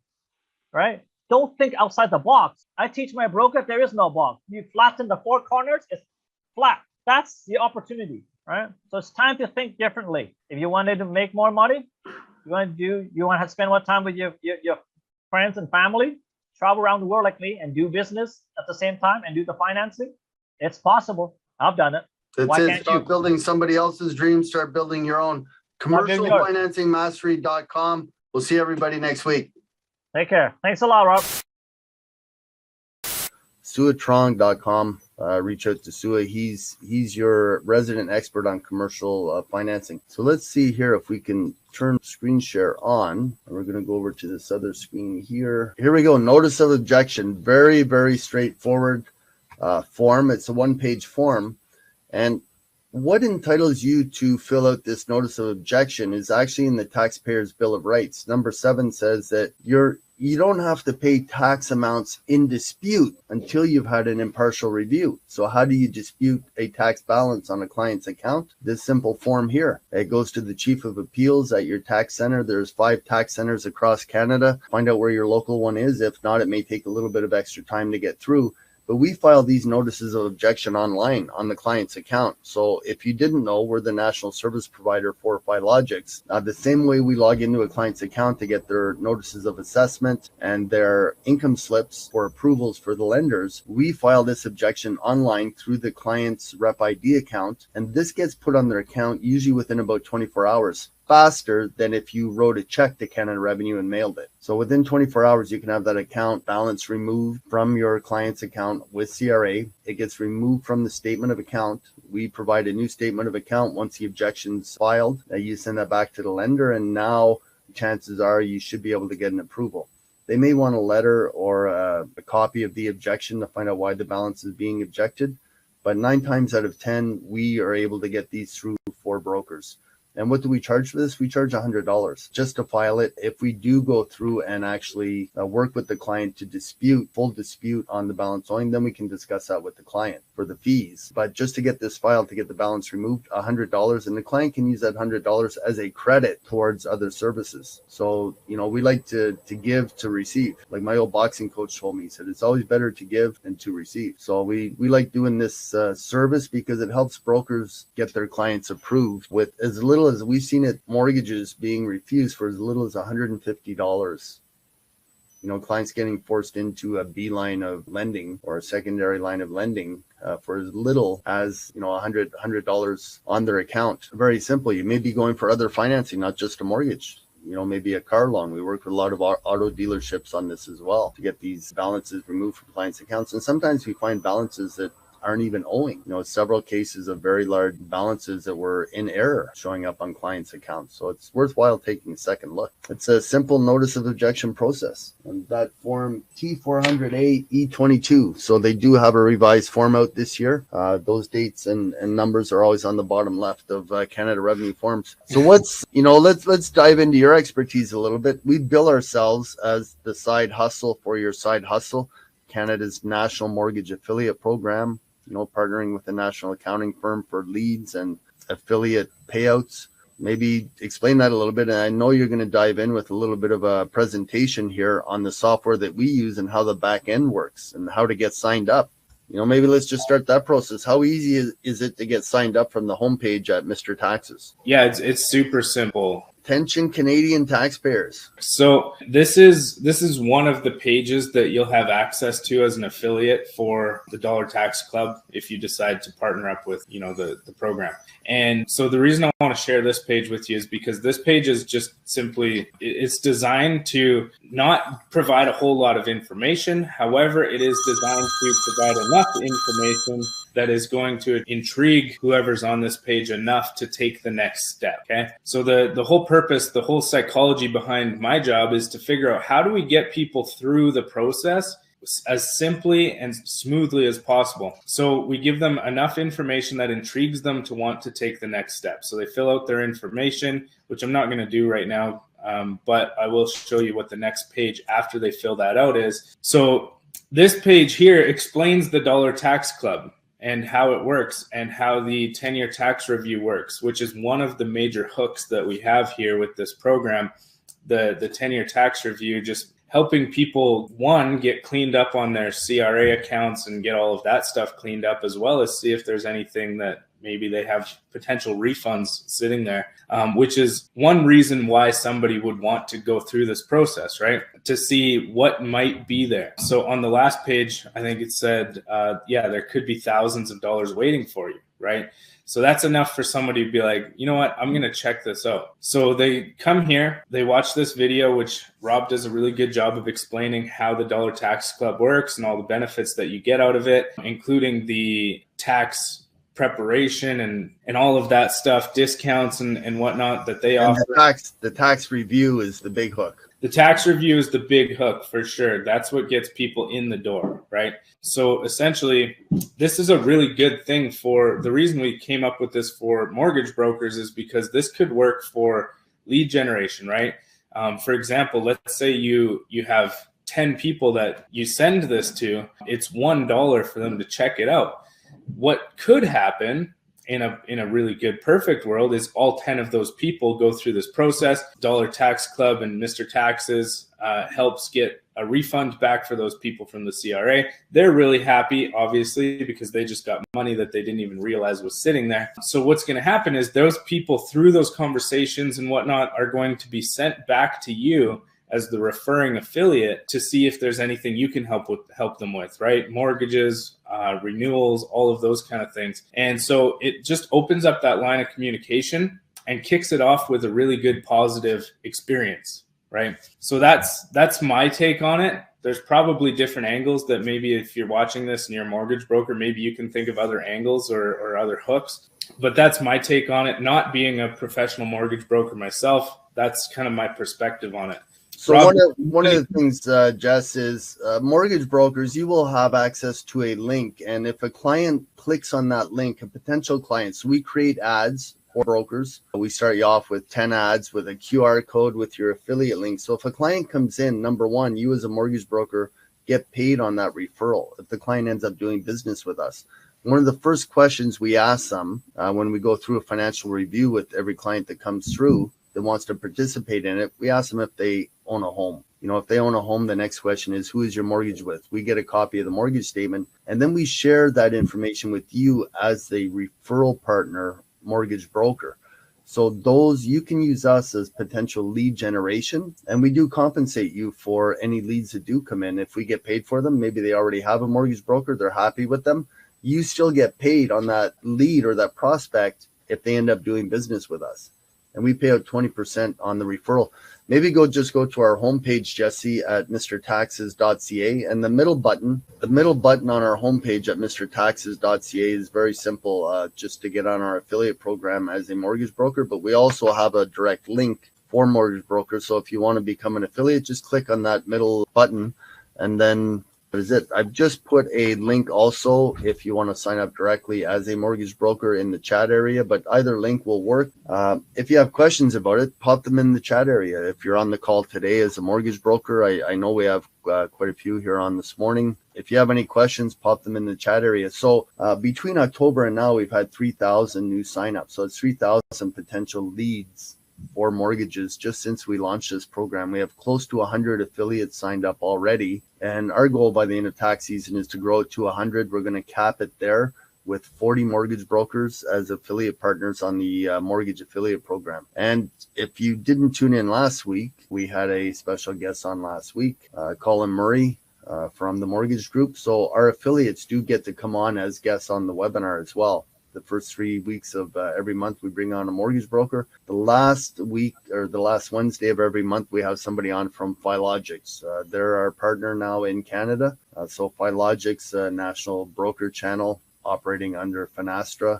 right? Don't think outside the box. I teach my broker there is no box. You flatten the 4 corners, it's flat. That's the opportunity, right? So it's time to think differently. If you wanted to make more money, you want to spend more time with your friends and family, travel around the world like me and do business at the same time and do the financing. It's possible. I've done it. That's it. Stop building somebody else's dreams. Start building your own. Commercialfinancingmastery.com. We'll see everybody next week. Take care. Thanks a lot, Rob. SuaTruong.com. Reach out to Sua. He's your resident expert on commercial financing. So let's see here if we can turn screen share on. And we're going to go over to this other screen here. Here we go. Notice of objection. Very, very straightforward form. It's a one-page form. And what entitles you to fill out this notice of objection is actually in the taxpayer's bill of rights. Number 7 says that you don't have to pay tax amounts in dispute until you've had an impartial review. So how do you dispute a tax balance on a client's account? This simple form here. It goes to the Chief of Appeals at your tax center. There's 5 tax centers across Canada. Find out where your local one is. If not, it may take a little bit of extra time to get through. But we file these notices of objection online on the client's account. So if you didn't know, we're the national service provider for Filogix. The same way we log into a client's account to get their notices of assessment and their income slips for approvals for the lenders, we file this objection online through the client's Rep ID account. And this gets put on their account usually within about 24 hours. Faster than if you wrote a check to Canada Revenue and mailed it. So within 24 hours, you can have that account balance removed from your client's account with CRA. It gets removed from the statement of account. We provide a new statement of account once the objection's filed. You send that back to the lender, and now chances are you should be able to get an approval. They may want a letter or a copy of the objection to find out why the balance is being objected. But 9 times out of 10, we are able to get these through for brokers. And what do we charge for this? We charge $100 just to file it. If we do go through and actually work with the client to full dispute on the balance owing, then we can discuss that with the client for the fees. But just to get this filed, to get the balance removed, $100, and the client can use that $100 as a credit towards other services. So, we like to give to receive. Like my old boxing coach told me, he said, it's always better to give than to receive. So we like doing this service because it helps brokers get their clients approved with as little as we've seen it, mortgages being refused for as little as $150. Clients getting forced into a B line of lending or a secondary line of lending for as little as $100 on their account. Very simple. You may be going for other financing, not just a mortgage. Maybe a car loan. We work with a lot of auto dealerships on this as well to get these balances removed from clients' accounts. And sometimes we find balances that aren't even owing. Several cases of very large balances that were in error showing up on clients' accounts. So it's worthwhile taking a second look. It's a simple notice of objection process. And that form T400A E22. So they do have a revised form out this year. Those dates and numbers are always on the bottom left of Canada Revenue forms. So let's dive into your expertise a little bit. We bill ourselves as the side hustle for your side hustle, Canada's national mortgage affiliate program. Partnering with a national accounting firm for leads and affiliate payouts. Maybe explain that a little bit. And I know you're going to dive in with a little bit of a presentation here on the software that we use and how the back end works and how to get signed up. Maybe let's just start that process. How easy is it to get signed up from the homepage at Mr. Taxes? Yeah, it's super simple. Attention Canadian taxpayers. So this is one of the pages that you'll have access to as an affiliate for the Dollar Tax Club if you decide to partner up with the program. And so the reason I want to share this page with you is because this page is just simply, it's designed to not provide a whole lot of information. However, it is designed to provide enough information that is going to intrigue whoever's on this page enough to take the next step. Okay. So the whole purpose, the whole psychology behind my job is to figure out how do we get people through the process as simply and smoothly as possible. So we give them enough information that intrigues them to want to take the next step. So they fill out their information, which I'm not going to do right now, but I will show you what the next page after they fill that out is. So this page here explains the Dollar Tax Club and how it works and how the 10-year tax review works, which is one of the major hooks that we have here with this program. The 10-year tax review, just helping people, one, get cleaned up on their CRA accounts and get all of that stuff cleaned up, as well as see if there's anything that maybe they have potential refunds sitting there, which is one reason why somebody would want to go through this process, right? To see what might be there. So on the last page, I think it said, there could be thousands of dollars waiting for you, right? So that's enough for somebody to be like, you know what, I'm going to check this out. So they come here, they watch this video, which Rob does a really good job of explaining how the Dollar Tax Club works and all the benefits that you get out of it, including the tax preparation and all of that stuff, discounts and whatnot that they offer. The tax review is the big hook. The tax review is the big hook for sure. That's what gets people in the door, right? So essentially, this is a really good thing. For the reason we came up with this for mortgage brokers is because this could work for lead generation, right? For example, let's say you have 10 people that you send this to. It's $1 for them to check it out. What could happen in a really good perfect world is all 10 of those people go through this process. Dollar Tax Club and Mr. Taxes helps get a refund back for those people from the CRA. They're really happy, obviously, because they just got money that they didn't even realize was sitting there. So what's going to happen is those people, through those conversations and whatnot, are going to be sent back to you as the referring affiliate to see if there's anything you can help them with, right? Mortgages, renewals, all of those kind of things. And so it just opens up that line of communication and kicks it off with a really good positive experience, right? So that's my take on it. There's probably different angles that maybe if you're watching this and you're a mortgage broker, maybe you can think of other angles or other hooks. But that's my take on it. Not being a professional mortgage broker myself, that's kind of my perspective on it. So Rob, one of the things, Jess, is mortgage brokers, you will have access to a link. And if a client clicks on that link, a potential client, so we create ads for brokers. We start you off with 10 ads with a QR code with your affiliate link. So if a client comes in, number one, you as a mortgage broker get paid on that referral if the client ends up doing business with us. One of the first questions we ask them when we go through a financial review with every client that comes through that wants to participate in it, we ask them if they own a home. You know, if they own a home, the next question is, who is your mortgage with? We get a copy of the mortgage statement, and then we share that information with you as the referral partner mortgage broker. So those, you can use us as potential lead generation, and we do compensate you for any leads that do come in. If we get paid for them, maybe they already have a mortgage broker, they're happy with them, you still get paid on that lead or that prospect if they end up doing business with us. And we pay out 20% on the referral. Maybe go to our homepage, Jesse, at MrTaxes.ca, and the middle button on our homepage at MrTaxes.ca is very simple, just to get on our affiliate program as a mortgage broker. But we also have a direct link for mortgage brokers. So if you want to become an affiliate, just click on that middle button, and then that is it. I've just put a link also if you want to sign up directly as a mortgage broker in the chat area, but either link will work. If you have questions about it, pop them in the chat area. If you're on the call today as a mortgage broker, I know we have quite a few here on this morning. If you have any questions, pop them in the chat area. So between October and now, we've had 3,000 new signups. So it's 3,000 potential leads for mortgages just since we launched this program. We have close to 100 affiliates signed up already, and our goal by the end of tax season is to grow it to 100. We're going to cap it there with 40 mortgage brokers as affiliate partners on the mortgage affiliate program. And if you didn't tune in last week, we had a special guest on last week, Colin Murray from the mortgage group. So our affiliates do get to come on as guests on the webinar as well. The first 3 weeks of every month, we bring on a mortgage broker. The last week or the last Wednesday of every month, we have somebody on from Filogix. They're our partner now in Canada. So Filogix, national broker channel operating under Finastra.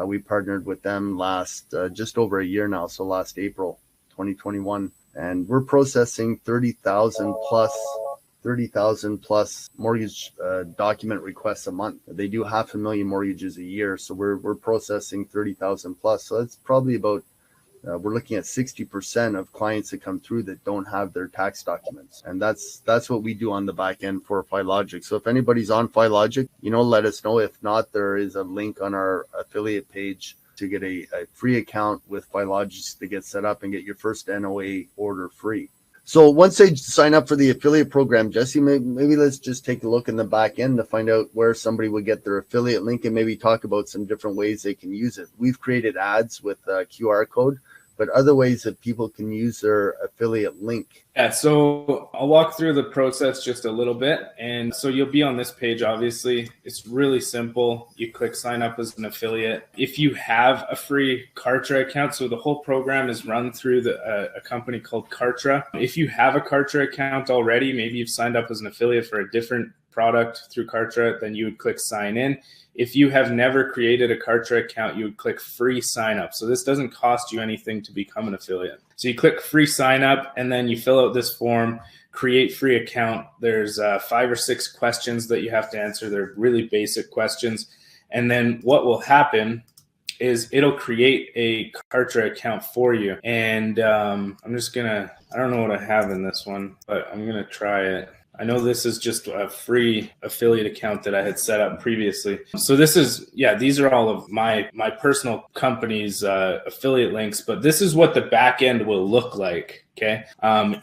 We partnered with them last just over a year now. So last April 2021. And we're processing 30,000 plus mortgage document requests a month. They do 500,000 mortgages a year, so we're processing 30,000 plus. So that's probably about we're looking at 60% of clients that come through that don't have their tax documents, and that's what we do on the back end for Filogix. So if anybody's on Filogix, let us know. If not, there is a link on our affiliate page to get a free account with Filogix to get set up and get your first NOA order free. So once they sign up for the affiliate program, Jesse, maybe let's just take a look in the back end to find out where somebody would get their affiliate link and maybe talk about some different ways they can use it. We've created ads with a QR code but other ways that people can use their affiliate link. Yeah, so I'll walk through the process just a little bit. And so you'll be on this page, obviously. It's really simple. You click sign up as an affiliate. If you have a free Kartra account, so the whole program is run through a company called Kartra. If you have a Kartra account already, maybe you've signed up as an affiliate for a different product through Kartra, then you would click sign in. If you have never created a Kartra account, you would click free sign up. So this doesn't cost you anything to become an affiliate. So you click free sign up and then you fill out this form, create free account. There's 5 or 6 questions that you have to answer. They're really basic questions. And then what will happen is it'll create a Kartra account for you. And I'm just gonna, I don't know what I have in this one, but I'm gonna try it. I know this is just a free affiliate account that I had set up previously. So this is, yeah, these are all of my personal company's affiliate links, but this is what the back end will look like, okay?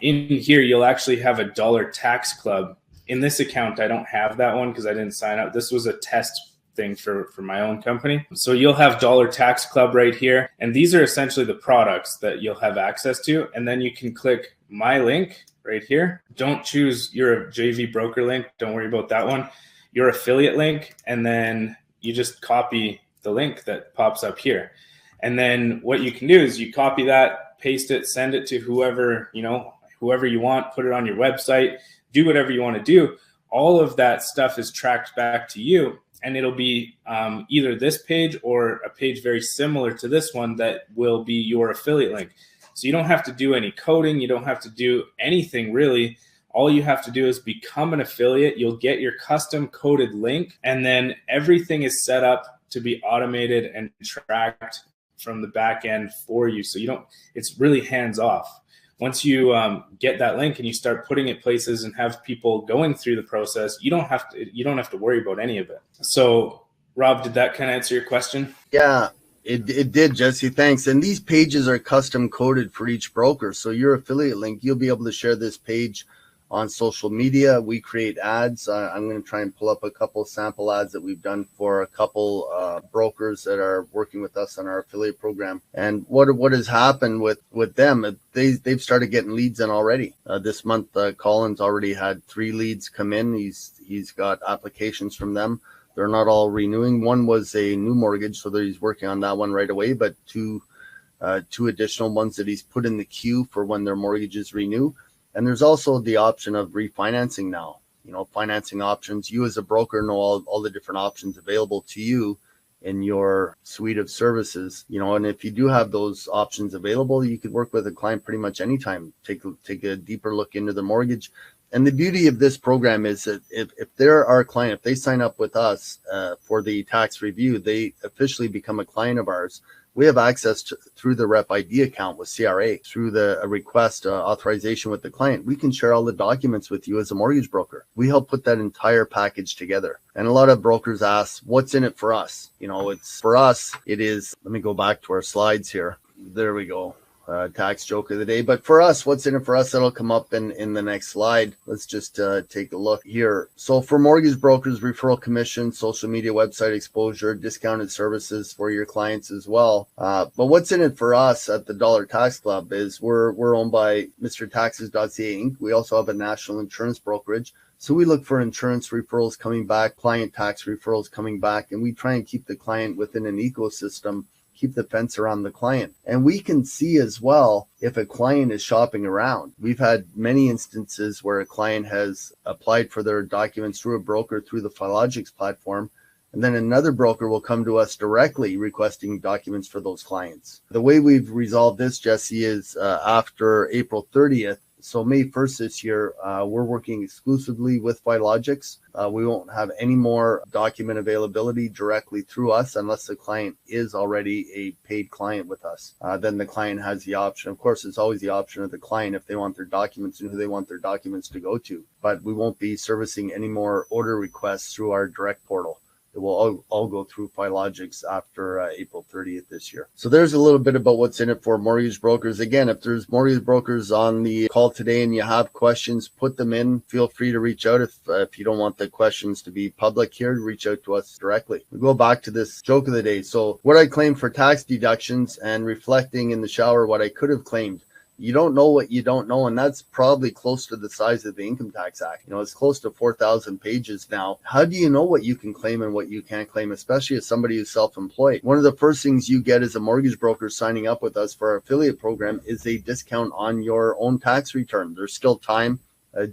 In here, you'll actually have a dollar tax club. In this account, I don't have that one because I didn't sign up. This was a test thing for my own company. So you'll have dollar tax club right here. And these are essentially the products that you'll have access to. And then you can click my link right here. Don't choose your JV broker link. Don't worry about that one. Your affiliate link, and then you just copy the link that pops up here. And then what you can do is you copy that, paste it, send it to whoever you want, put it on your website, do whatever you want to do. All of that stuff is tracked back to you, and it'll be either this page or a page very similar to this one that will be your affiliate link. So you don't have to do any coding. You don't have to do anything really. All you have to do is become an affiliate. You'll get your custom coded link, and then everything is set up to be automated and tracked from the back end for you. So it's really hands off. Once you get that link and you start putting it places and have people going through the process, you don't have to worry about any of it. So Rob, did that kind of answer your question? Yeah. It did, Jesse. Thanks. And these pages are custom coded for each broker. So your affiliate link, you'll be able to share this page on social media. We create ads. I'm going to try and pull up a couple sample ads that we've done for a couple brokers that are working with us on our affiliate program. And what has happened with them, they've started getting leads in already. This month, Colin's already had 3 leads come in. He's got applications from them. They're not all renewing. One was a new mortgage, so he's working on that one right away, but two additional ones that he's put in the queue for when their mortgages renew. And there's also the option of refinancing now. Financing options. You as a broker know all the different options available to you in your suite of services. And if you do have those options available, you could work with a client pretty much anytime. Take a deeper look into the mortgage. And the beauty of this program is that if they're our client, if they sign up with us for the tax review, they officially become a client of ours. We have access through the Rep ID account with CRA, through the request authorization with the client. We can share all the documents with you as a mortgage broker. We help put that entire package together. And a lot of brokers ask, what's in it for us? It's for us, it is, let me go back to our slides here. There we go. Tax joke of the day. But for us, what's in it for us? That'll come up in the next slide. Let's just take a look here. So for mortgage brokers, referral commission, social media website exposure, discounted services for your clients as well. But what's in it for us at the Dollar Tax Club is we're owned by MrTaxes.ca Inc. We also have a national insurance brokerage. So we look for insurance referrals coming back, client tax referrals coming back, and we try and keep the client within an ecosystem, keep the fence around the client. And we can see as well if a client is shopping around. We've had many instances where a client has applied for their documents through a broker through the Filogix platform, and then another broker will come to us directly requesting documents for those clients. The way we've resolved this, Jesse, is after April 30th, so May 1st this year, we're working exclusively with Filogix. We won't have any more document availability directly through us unless the client is already a paid client with us. Then the client has the option. Of course, it's always the option of the client if they want their documents and who they want their documents to go to. But we won't be servicing any more order requests through our direct portal. It will all go through Filogix after April 30th this year. So there's a little bit about what's in it for mortgage brokers. Again, if there's mortgage brokers on the call today and you have questions, put them in. Feel free to reach out. If you don't want the questions to be public here, reach out to us directly. We go back to this joke of the day. So what I claimed for tax deductions and reflecting in the shower what I could have claimed. You don't know what you don't know, and that's probably close to the size of the Income Tax Act. It's close to 4,000 pages now. How do you know what you can claim and what you can't claim, especially as somebody who's self-employed? One of the first things you get as a mortgage broker signing up with us for our affiliate program is a discount on your own tax return. There's still time.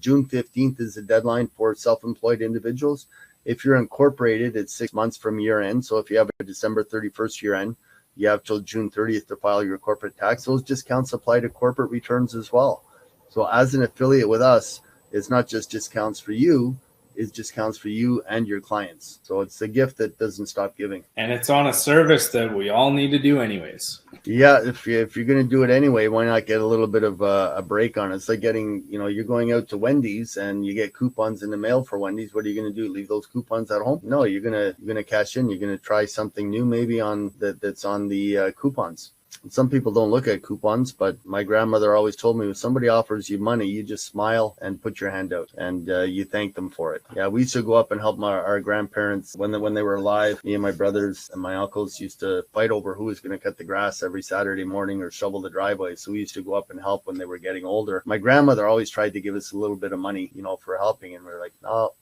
June 15th is the deadline for self-employed individuals. If you're incorporated, it's 6 months from year end. So if you have a December 31st year end, you have till June 30th to file your corporate tax. Those discounts apply to corporate returns as well. So as an affiliate with us, it's not just discounts for you, it's discounts for you and your clients. So it's a gift that doesn't stop giving. And it's on a service that we all need to do anyways. Yeah, if you're going to do it anyway, why not get a little bit of a break on it? It's like getting, you're going out to Wendy's and you get coupons in the mail for Wendy's. What are you going to do? Leave those coupons at home? No, you're going to cash in. You're going to try something new, maybe that's on the coupons. Some people don't look at coupons, but my grandmother always told me when somebody offers you money, you just smile and put your hand out and you thank them for it. Yeah, we used to go up and help our grandparents when they were alive. Me and my brothers and my uncles used to fight over who was going to cut the grass every Saturday morning or shovel the driveway. So we used to go up and help when they were getting older. My grandmother always tried to give us a little bit of money, for helping. And we were like, no.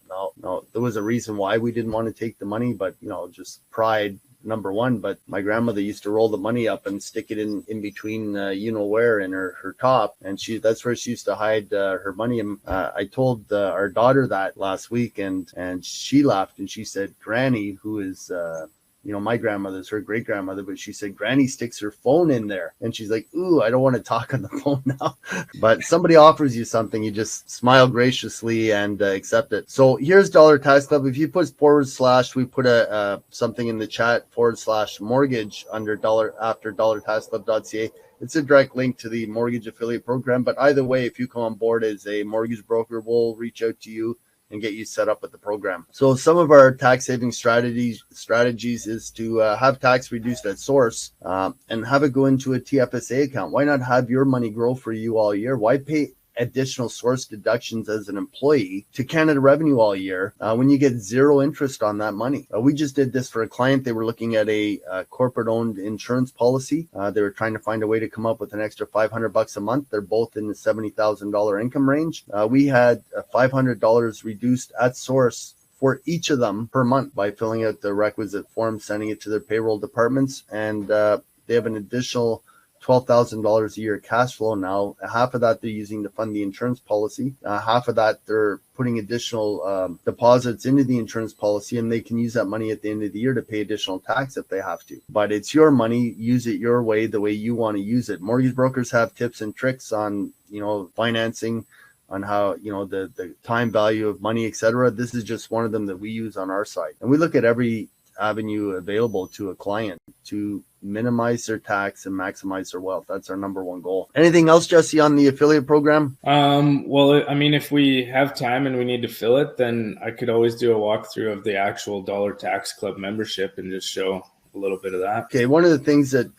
There was a reason why we didn't want to take the money, but, just pride. Number one, but my grandmother used to roll the money up and stick it in between where in her top, and that's where she used to hide her money. And I told our daughter that last week, and she laughed and she said, Granny, who is my grandmother's her great grandmother, but she said Granny sticks her phone in there, and she's like, ooh, I don't want to talk on the phone now. But somebody offers you something, you just smile graciously and accept it. So here's Dollar Tax Club. If you put / we put a something in the chat / mortgage under dollartaxclub.ca. It's a direct link to the mortgage affiliate program. But either way, if you come on board as a mortgage broker, we'll reach out to you and get you set up with the program. So some of our tax saving strategies is to have tax reduced at source and have it go into a TFSA account. Why not have your money grow for you all year? Why pay additional source deductions as an employee to Canada Revenue all year when you get zero interest on that money? We just did this for a client. They were looking at a corporate-owned insurance policy. They were trying to find a way to come up with an extra $500 a month. They're both in the $70,000 income range. We had $500 reduced at source for each of them per month by filling out the requisite form, sending it to their payroll departments, and they have an additional $12,000 a year cash flow now. Half of that they're using to fund the insurance policy. Half of that they're putting additional deposits into the insurance policy, and they can use that money at the end of the year to pay additional tax if they have to. But it's your money. Use it your way, the way you want to use it. Mortgage brokers have tips and tricks on, financing, on how, the time value of money, etc. This is just one of them that we use on our side. And we look at every avenue available to a client to minimize their tax and maximize their wealth. That's our number one goal. Anything else, Jesse, on the affiliate program? Well, I mean, if we have time and we need to fill it, then I could always do a walkthrough of the actual Dollar Tax Club membership and just show a little bit of that. Okay, one of the things that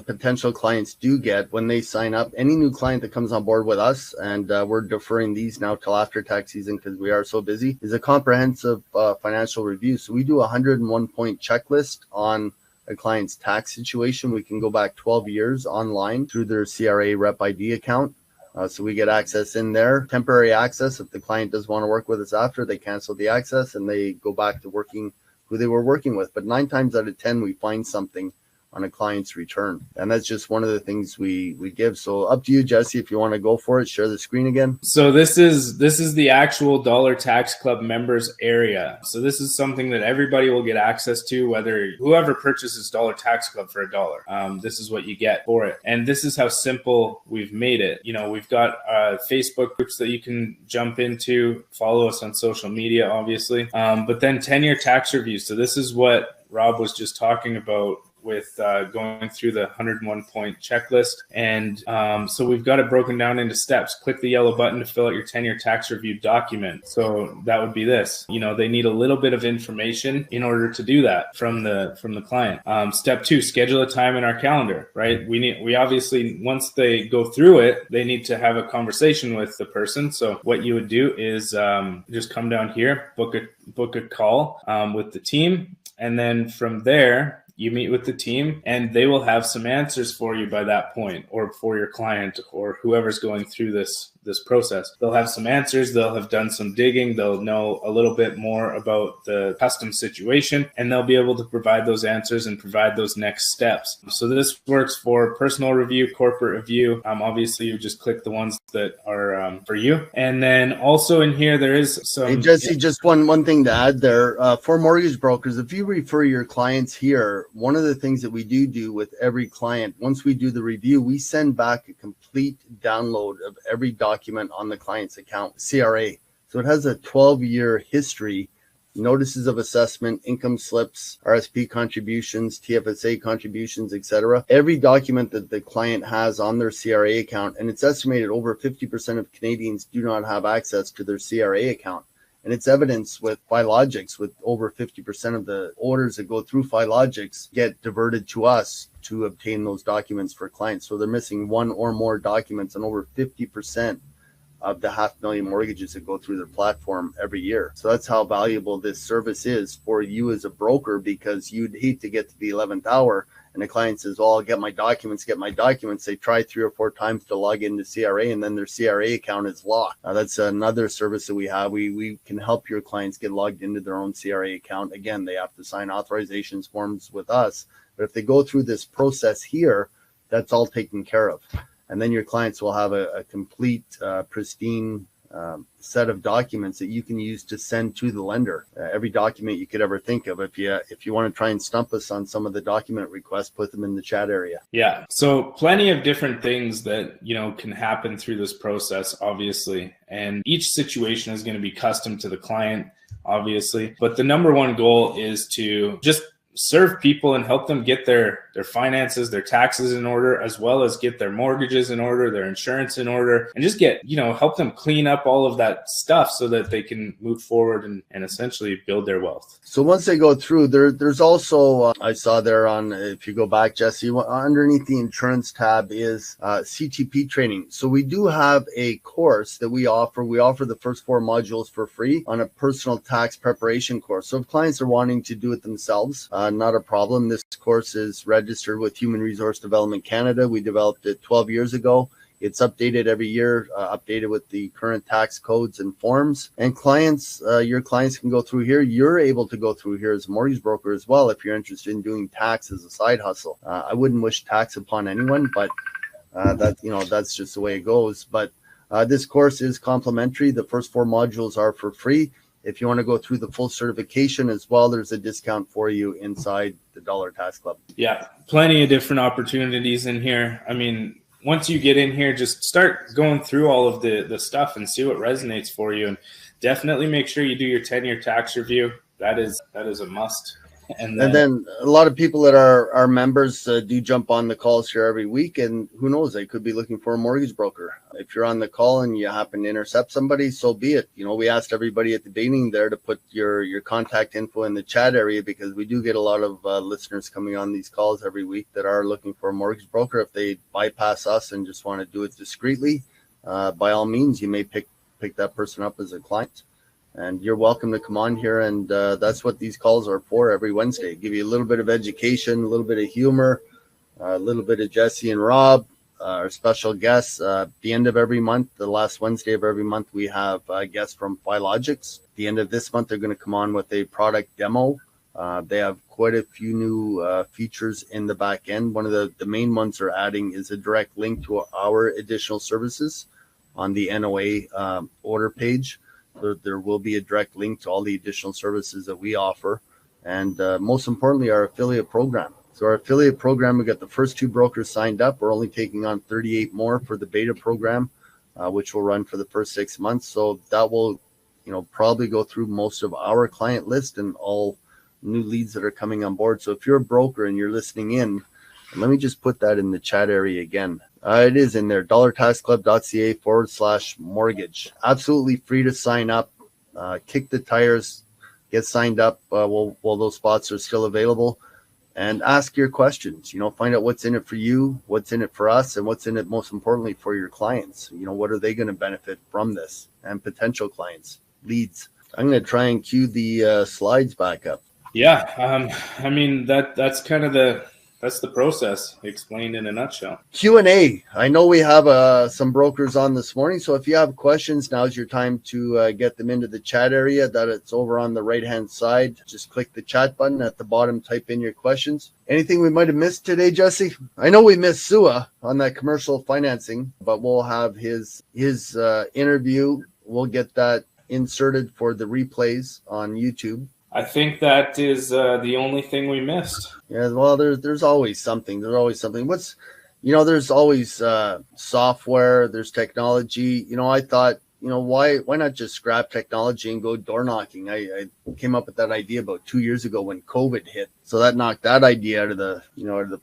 potential clients do get when they sign up, any new client that comes on board with us, and we're deferring these now till after tax season because we are so busy, is a comprehensive financial review. So we do a 101-point checklist on a client's tax situation. We can go back 12 years online through their CRA Rep ID account. So we get access in there, temporary access. If the client does want to work with us after, they cancel the access and they go back to working who they were working with. But 9 times out of 10, we find something on a client's return. And that's just one of the things we give. So up to you, Jesse, if you want to go for it, share the screen again. So this is the actual Dollar Tax Club members area. So this is something that everybody will get access to, whether whoever purchases Dollar Tax Club for $1. This is what you get for it. And this is how simple we've made it. We've got Facebook groups that you can jump into, follow us on social media, obviously. But then 10-year tax reviews. So this is what Rob was just talking about with going through the 101 point checklist. And so we've got it broken down into steps. Click the yellow button to fill out your 10-year tax review document. So that would be this. They need a little bit of information in order to do that from the client. Step 2, schedule a time in our calendar, right? We obviously, once they go through it, they need to have a conversation with the person. So what you would do is just come down here, book a call with the team. And then from there, you meet with the team and they will have some answers for you by that point, or for your client or whoever's going through this process. They'll have some answers. They'll have done some digging. They'll know a little bit more about the custom situation, and they'll be able to provide those answers and provide those next steps. So this works for personal review, corporate review. Obviously, you just click the ones that are for you. And then also in here, there is some... Hey, Jesse, just one thing to add there. For mortgage brokers, if you refer your clients here, one of the things that we do with every client, once we do the review, we send back a complete download of every document on the client's account, CRA. So it has a 12-year history, notices of assessment, income slips, RSP contributions, TFSA contributions, etc. Every document that the client has on their CRA account, and it's estimated over 50% of Canadians do not have access to their CRA account. And it's evidence with Filogix, with over 50% of the orders that go through Filogix get diverted to us to obtain those documents for clients. So they're missing one or more documents on over 50% of the 500,000 mortgages that go through their platform every year. So that's how valuable this service is for you as a broker, because you'd hate to get to the 11th hour and the client says, well, I'll get my documents. They try 3 or 4 times to log into CRA and then their CRA account is locked. That's another service that we have. We can help your clients get logged into their own CRA account. Again, they have to sign authorizations forms with us. But if they go through this process here, that's all taken care of. And then your clients will have a complete, pristine set of documents that you can use to send to the lender. Every document you could ever think of. If you want to try and stump us on some of the document requests, put them in the chat area. Yeah. So plenty of different things that, can happen through this process, obviously. And each situation is going to be custom to the client, obviously. But the number one goal is to just serve people and help them get their finances, their taxes in order, as well as get their mortgages in order, their insurance in order, and just get, help them clean up all of that stuff so that they can move forward and essentially build their wealth. So once they go through, there's also, I saw there on, if you go back, Jesse, underneath the insurance tab is CTP training. So we do have a course that we offer. We offer the first 4 modules for free on a personal tax preparation course. So if clients are wanting to do it themselves, not a problem. This course is registered with Human Resource Development Canada. We developed it 12 years ago. It's updated every year, updated with the current tax codes and forms. And clients, your clients can go through here. You're able to go through here as a mortgage broker as well if you're interested in doing tax as a side hustle. I wouldn't wish tax upon anyone, but that's just the way it goes. But this course is complimentary. The first 4 modules are for free. If you want to go through the full certification as well, there's a discount for you inside the Dollar Tax Club. Yeah, plenty of different opportunities in here. I mean, once you get in here, just start going through all of the stuff and see what resonates for you. And definitely make sure you do your 10-year tax review. That is a must. And then a lot of people that are members do jump on the calls here every week, and who knows, they could be looking for a mortgage broker. If you're on the call and you happen to intercept somebody, so be it. We asked everybody at the beginning there to put your contact info in the chat area, because we do get a lot of listeners coming on these calls every week that are looking for a mortgage broker. If they bypass us and just want to do it discreetly, by all means, you may pick that person up as a client. And you're welcome to come on here, and that's what these calls are for every Wednesday. Give you a little bit of education, a little bit of humor, a little bit of Jesse and Rob, our special guests. At the end of every month, the last Wednesday of every month, we have guests from Filogix. At the end of this month, they're going to come on with a product demo. They have quite a few new features in the back end. One of the main ones they're adding is a direct link to our additional services on the NOA order page. There will be a direct link to all the additional services that we offer. And most importantly, our affiliate program. So our affiliate program, we got the first 2 brokers signed up. We're only taking on 38 more for the beta program, which will run for the first 6 months. So that will, probably go through most of our client list and all new leads that are coming on board. So if you're a broker and you're listening in, let me just put that in the chat area again. It is in there, dollartaxclub.ca/mortgage. Absolutely free to sign up. Kick the tires, get signed up while those spots are still available, and ask your questions. Find out what's in it for you, what's in it for us, and what's in it most importantly for your clients. What are they going to benefit from this, and potential clients, leads. I'm going to try and cue the slides back up. Yeah, I mean that's kind of that's the process explained in a nutshell. Q&A. I know we have some brokers on this morning, so if you have questions, now's your time to get them into the chat area. That it's over on the right-hand side. Just click the chat button at the bottom, type in your questions. Anything we might have missed today, Jesse? I know we missed Sua on that commercial financing, but we'll have his interview. We'll get that inserted for the replays on YouTube. I think that is the only thing we missed. Yeah, well, there's always something. There's always something. There's always software. There's technology. I thought, why not just scrap technology and go door knocking? I came up with that idea about 2 years ago when COVID hit. So that knocked that idea out of the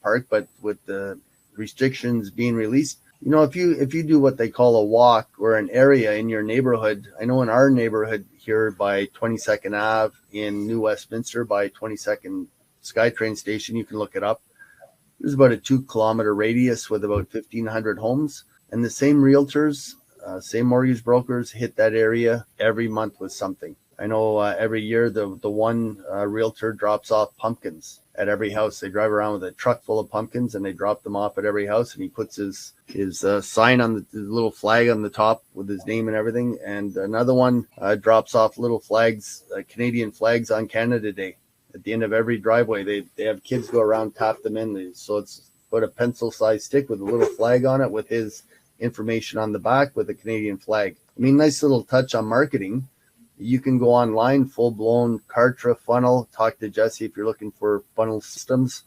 park. But with the restrictions being released, if you do what they call a walk or an area in your neighborhood, I know in our neighborhood here by 22nd Ave in New Westminster by 22nd SkyTrain station, you can look it up. There's about a 2-kilometer radius with about 1,500 homes, and the same realtors, same mortgage brokers hit that area every month with something. I know every year the one realtor drops off pumpkins at every house. They drive around with a truck full of pumpkins and they drop them off at every house, and he puts his sign on the little flag on the top with his name and everything. And another one drops off little flags, Canadian flags on Canada Day. At the end of every driveway, they have kids go around, tap them in. So it's about a pencil-sized stick with a little flag on it with his information on the back with a Canadian flag. I mean, nice little touch on marketing. You can go online, full-blown Kartra funnel. Talk to Jesse if you're looking for funnel systems.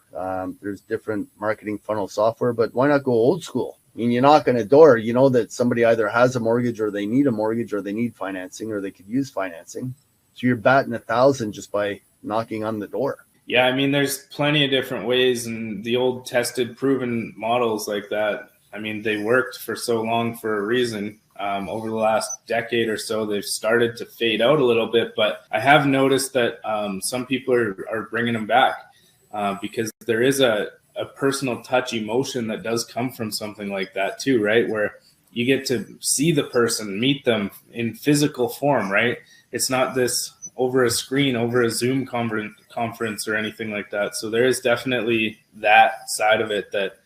There's different marketing funnel software, but why not go old school? I mean, you knock on a door, you know that somebody either has a mortgage or they need a mortgage or they need financing or they could use financing. So you're batting 1,000 just by knocking on the door. Yeah, I mean, there's plenty of different ways, and the old tested, proven models like that, I mean, they worked for so long for a reason. Over the last decade or so, they've started to fade out a little bit, but I have noticed that some people are bringing them back because there is a personal touch emotion that does come from something like that too, right? Where you get to see the person, meet them in physical form, right? It's not this over a screen, over a Zoom conference or anything like that. So there is definitely that side of it that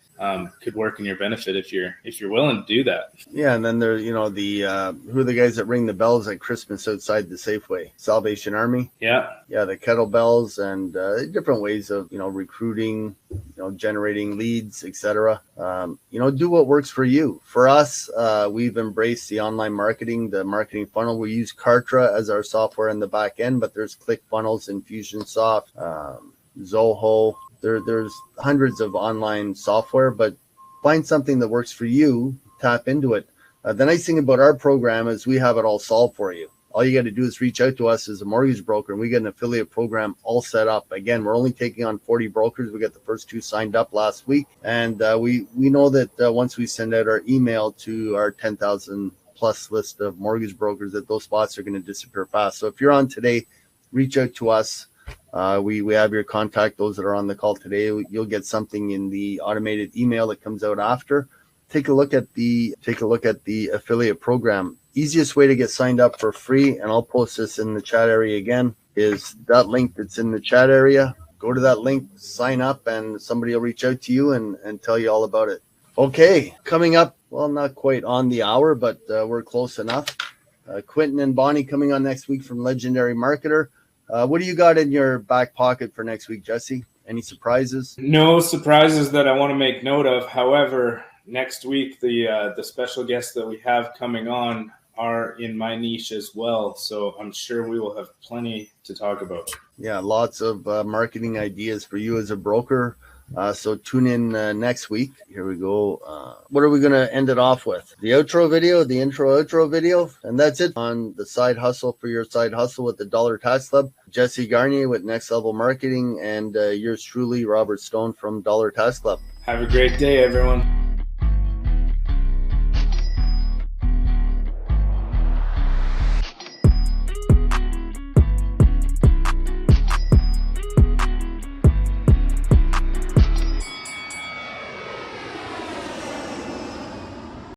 could work in your benefit if you're willing to do that. Yeah, and then there, who are the guys that ring the bells at Christmas outside the Safeway? Salvation Army. Yeah, the kettlebells and different ways of recruiting, generating leads, etc. Do what works for you. For us, we've embraced the online marketing, the marketing funnel. We use Kartra as our software in the back end, but there's ClickFunnels, Infusionsoft, Zoho. There's hundreds of online software, but find something that works for you, tap into it. The nice thing about our program is we have it all solved for you. All you got to do is reach out to us as a mortgage broker, and we get an affiliate program all set up. Again, we're only taking on 40 brokers. We got the first 2 signed up last week, and we know that once we send out our email to our 10,000 plus list of mortgage brokers, that those spots are going to disappear fast. So if you're on today, reach out to us. We have your contact. Those that are on the call today, you'll get something in the automated email that comes out after. Take a look at the affiliate program. Easiest way to get signed up for free, and I'll post this in the chat area again, is that link that's in the chat area. Go to that link, sign up, and somebody will reach out to you and tell you all about it. Okay, coming up, well, not quite on the hour, but we're close enough. Quentin and Bonnie coming on next week from Legendary Marketer. What do you got in your back pocket for next week, Jesse? Any surprises? No surprises that I want to make note of. However, next week, the special guests that we have coming on are in my niche as well. So I'm sure we will have plenty to talk about. Yeah, lots of marketing ideas for you as a broker. So tune in next week. Here we go. What are we going to end it off with? The outro video, the intro video. And that's it on the side hustle for your side hustle with the Dollar Tax Club. Jesse Garnier with Next Level Marketing, and yours truly, Robert Stone from Dollar Tax Club. Have a great day, everyone.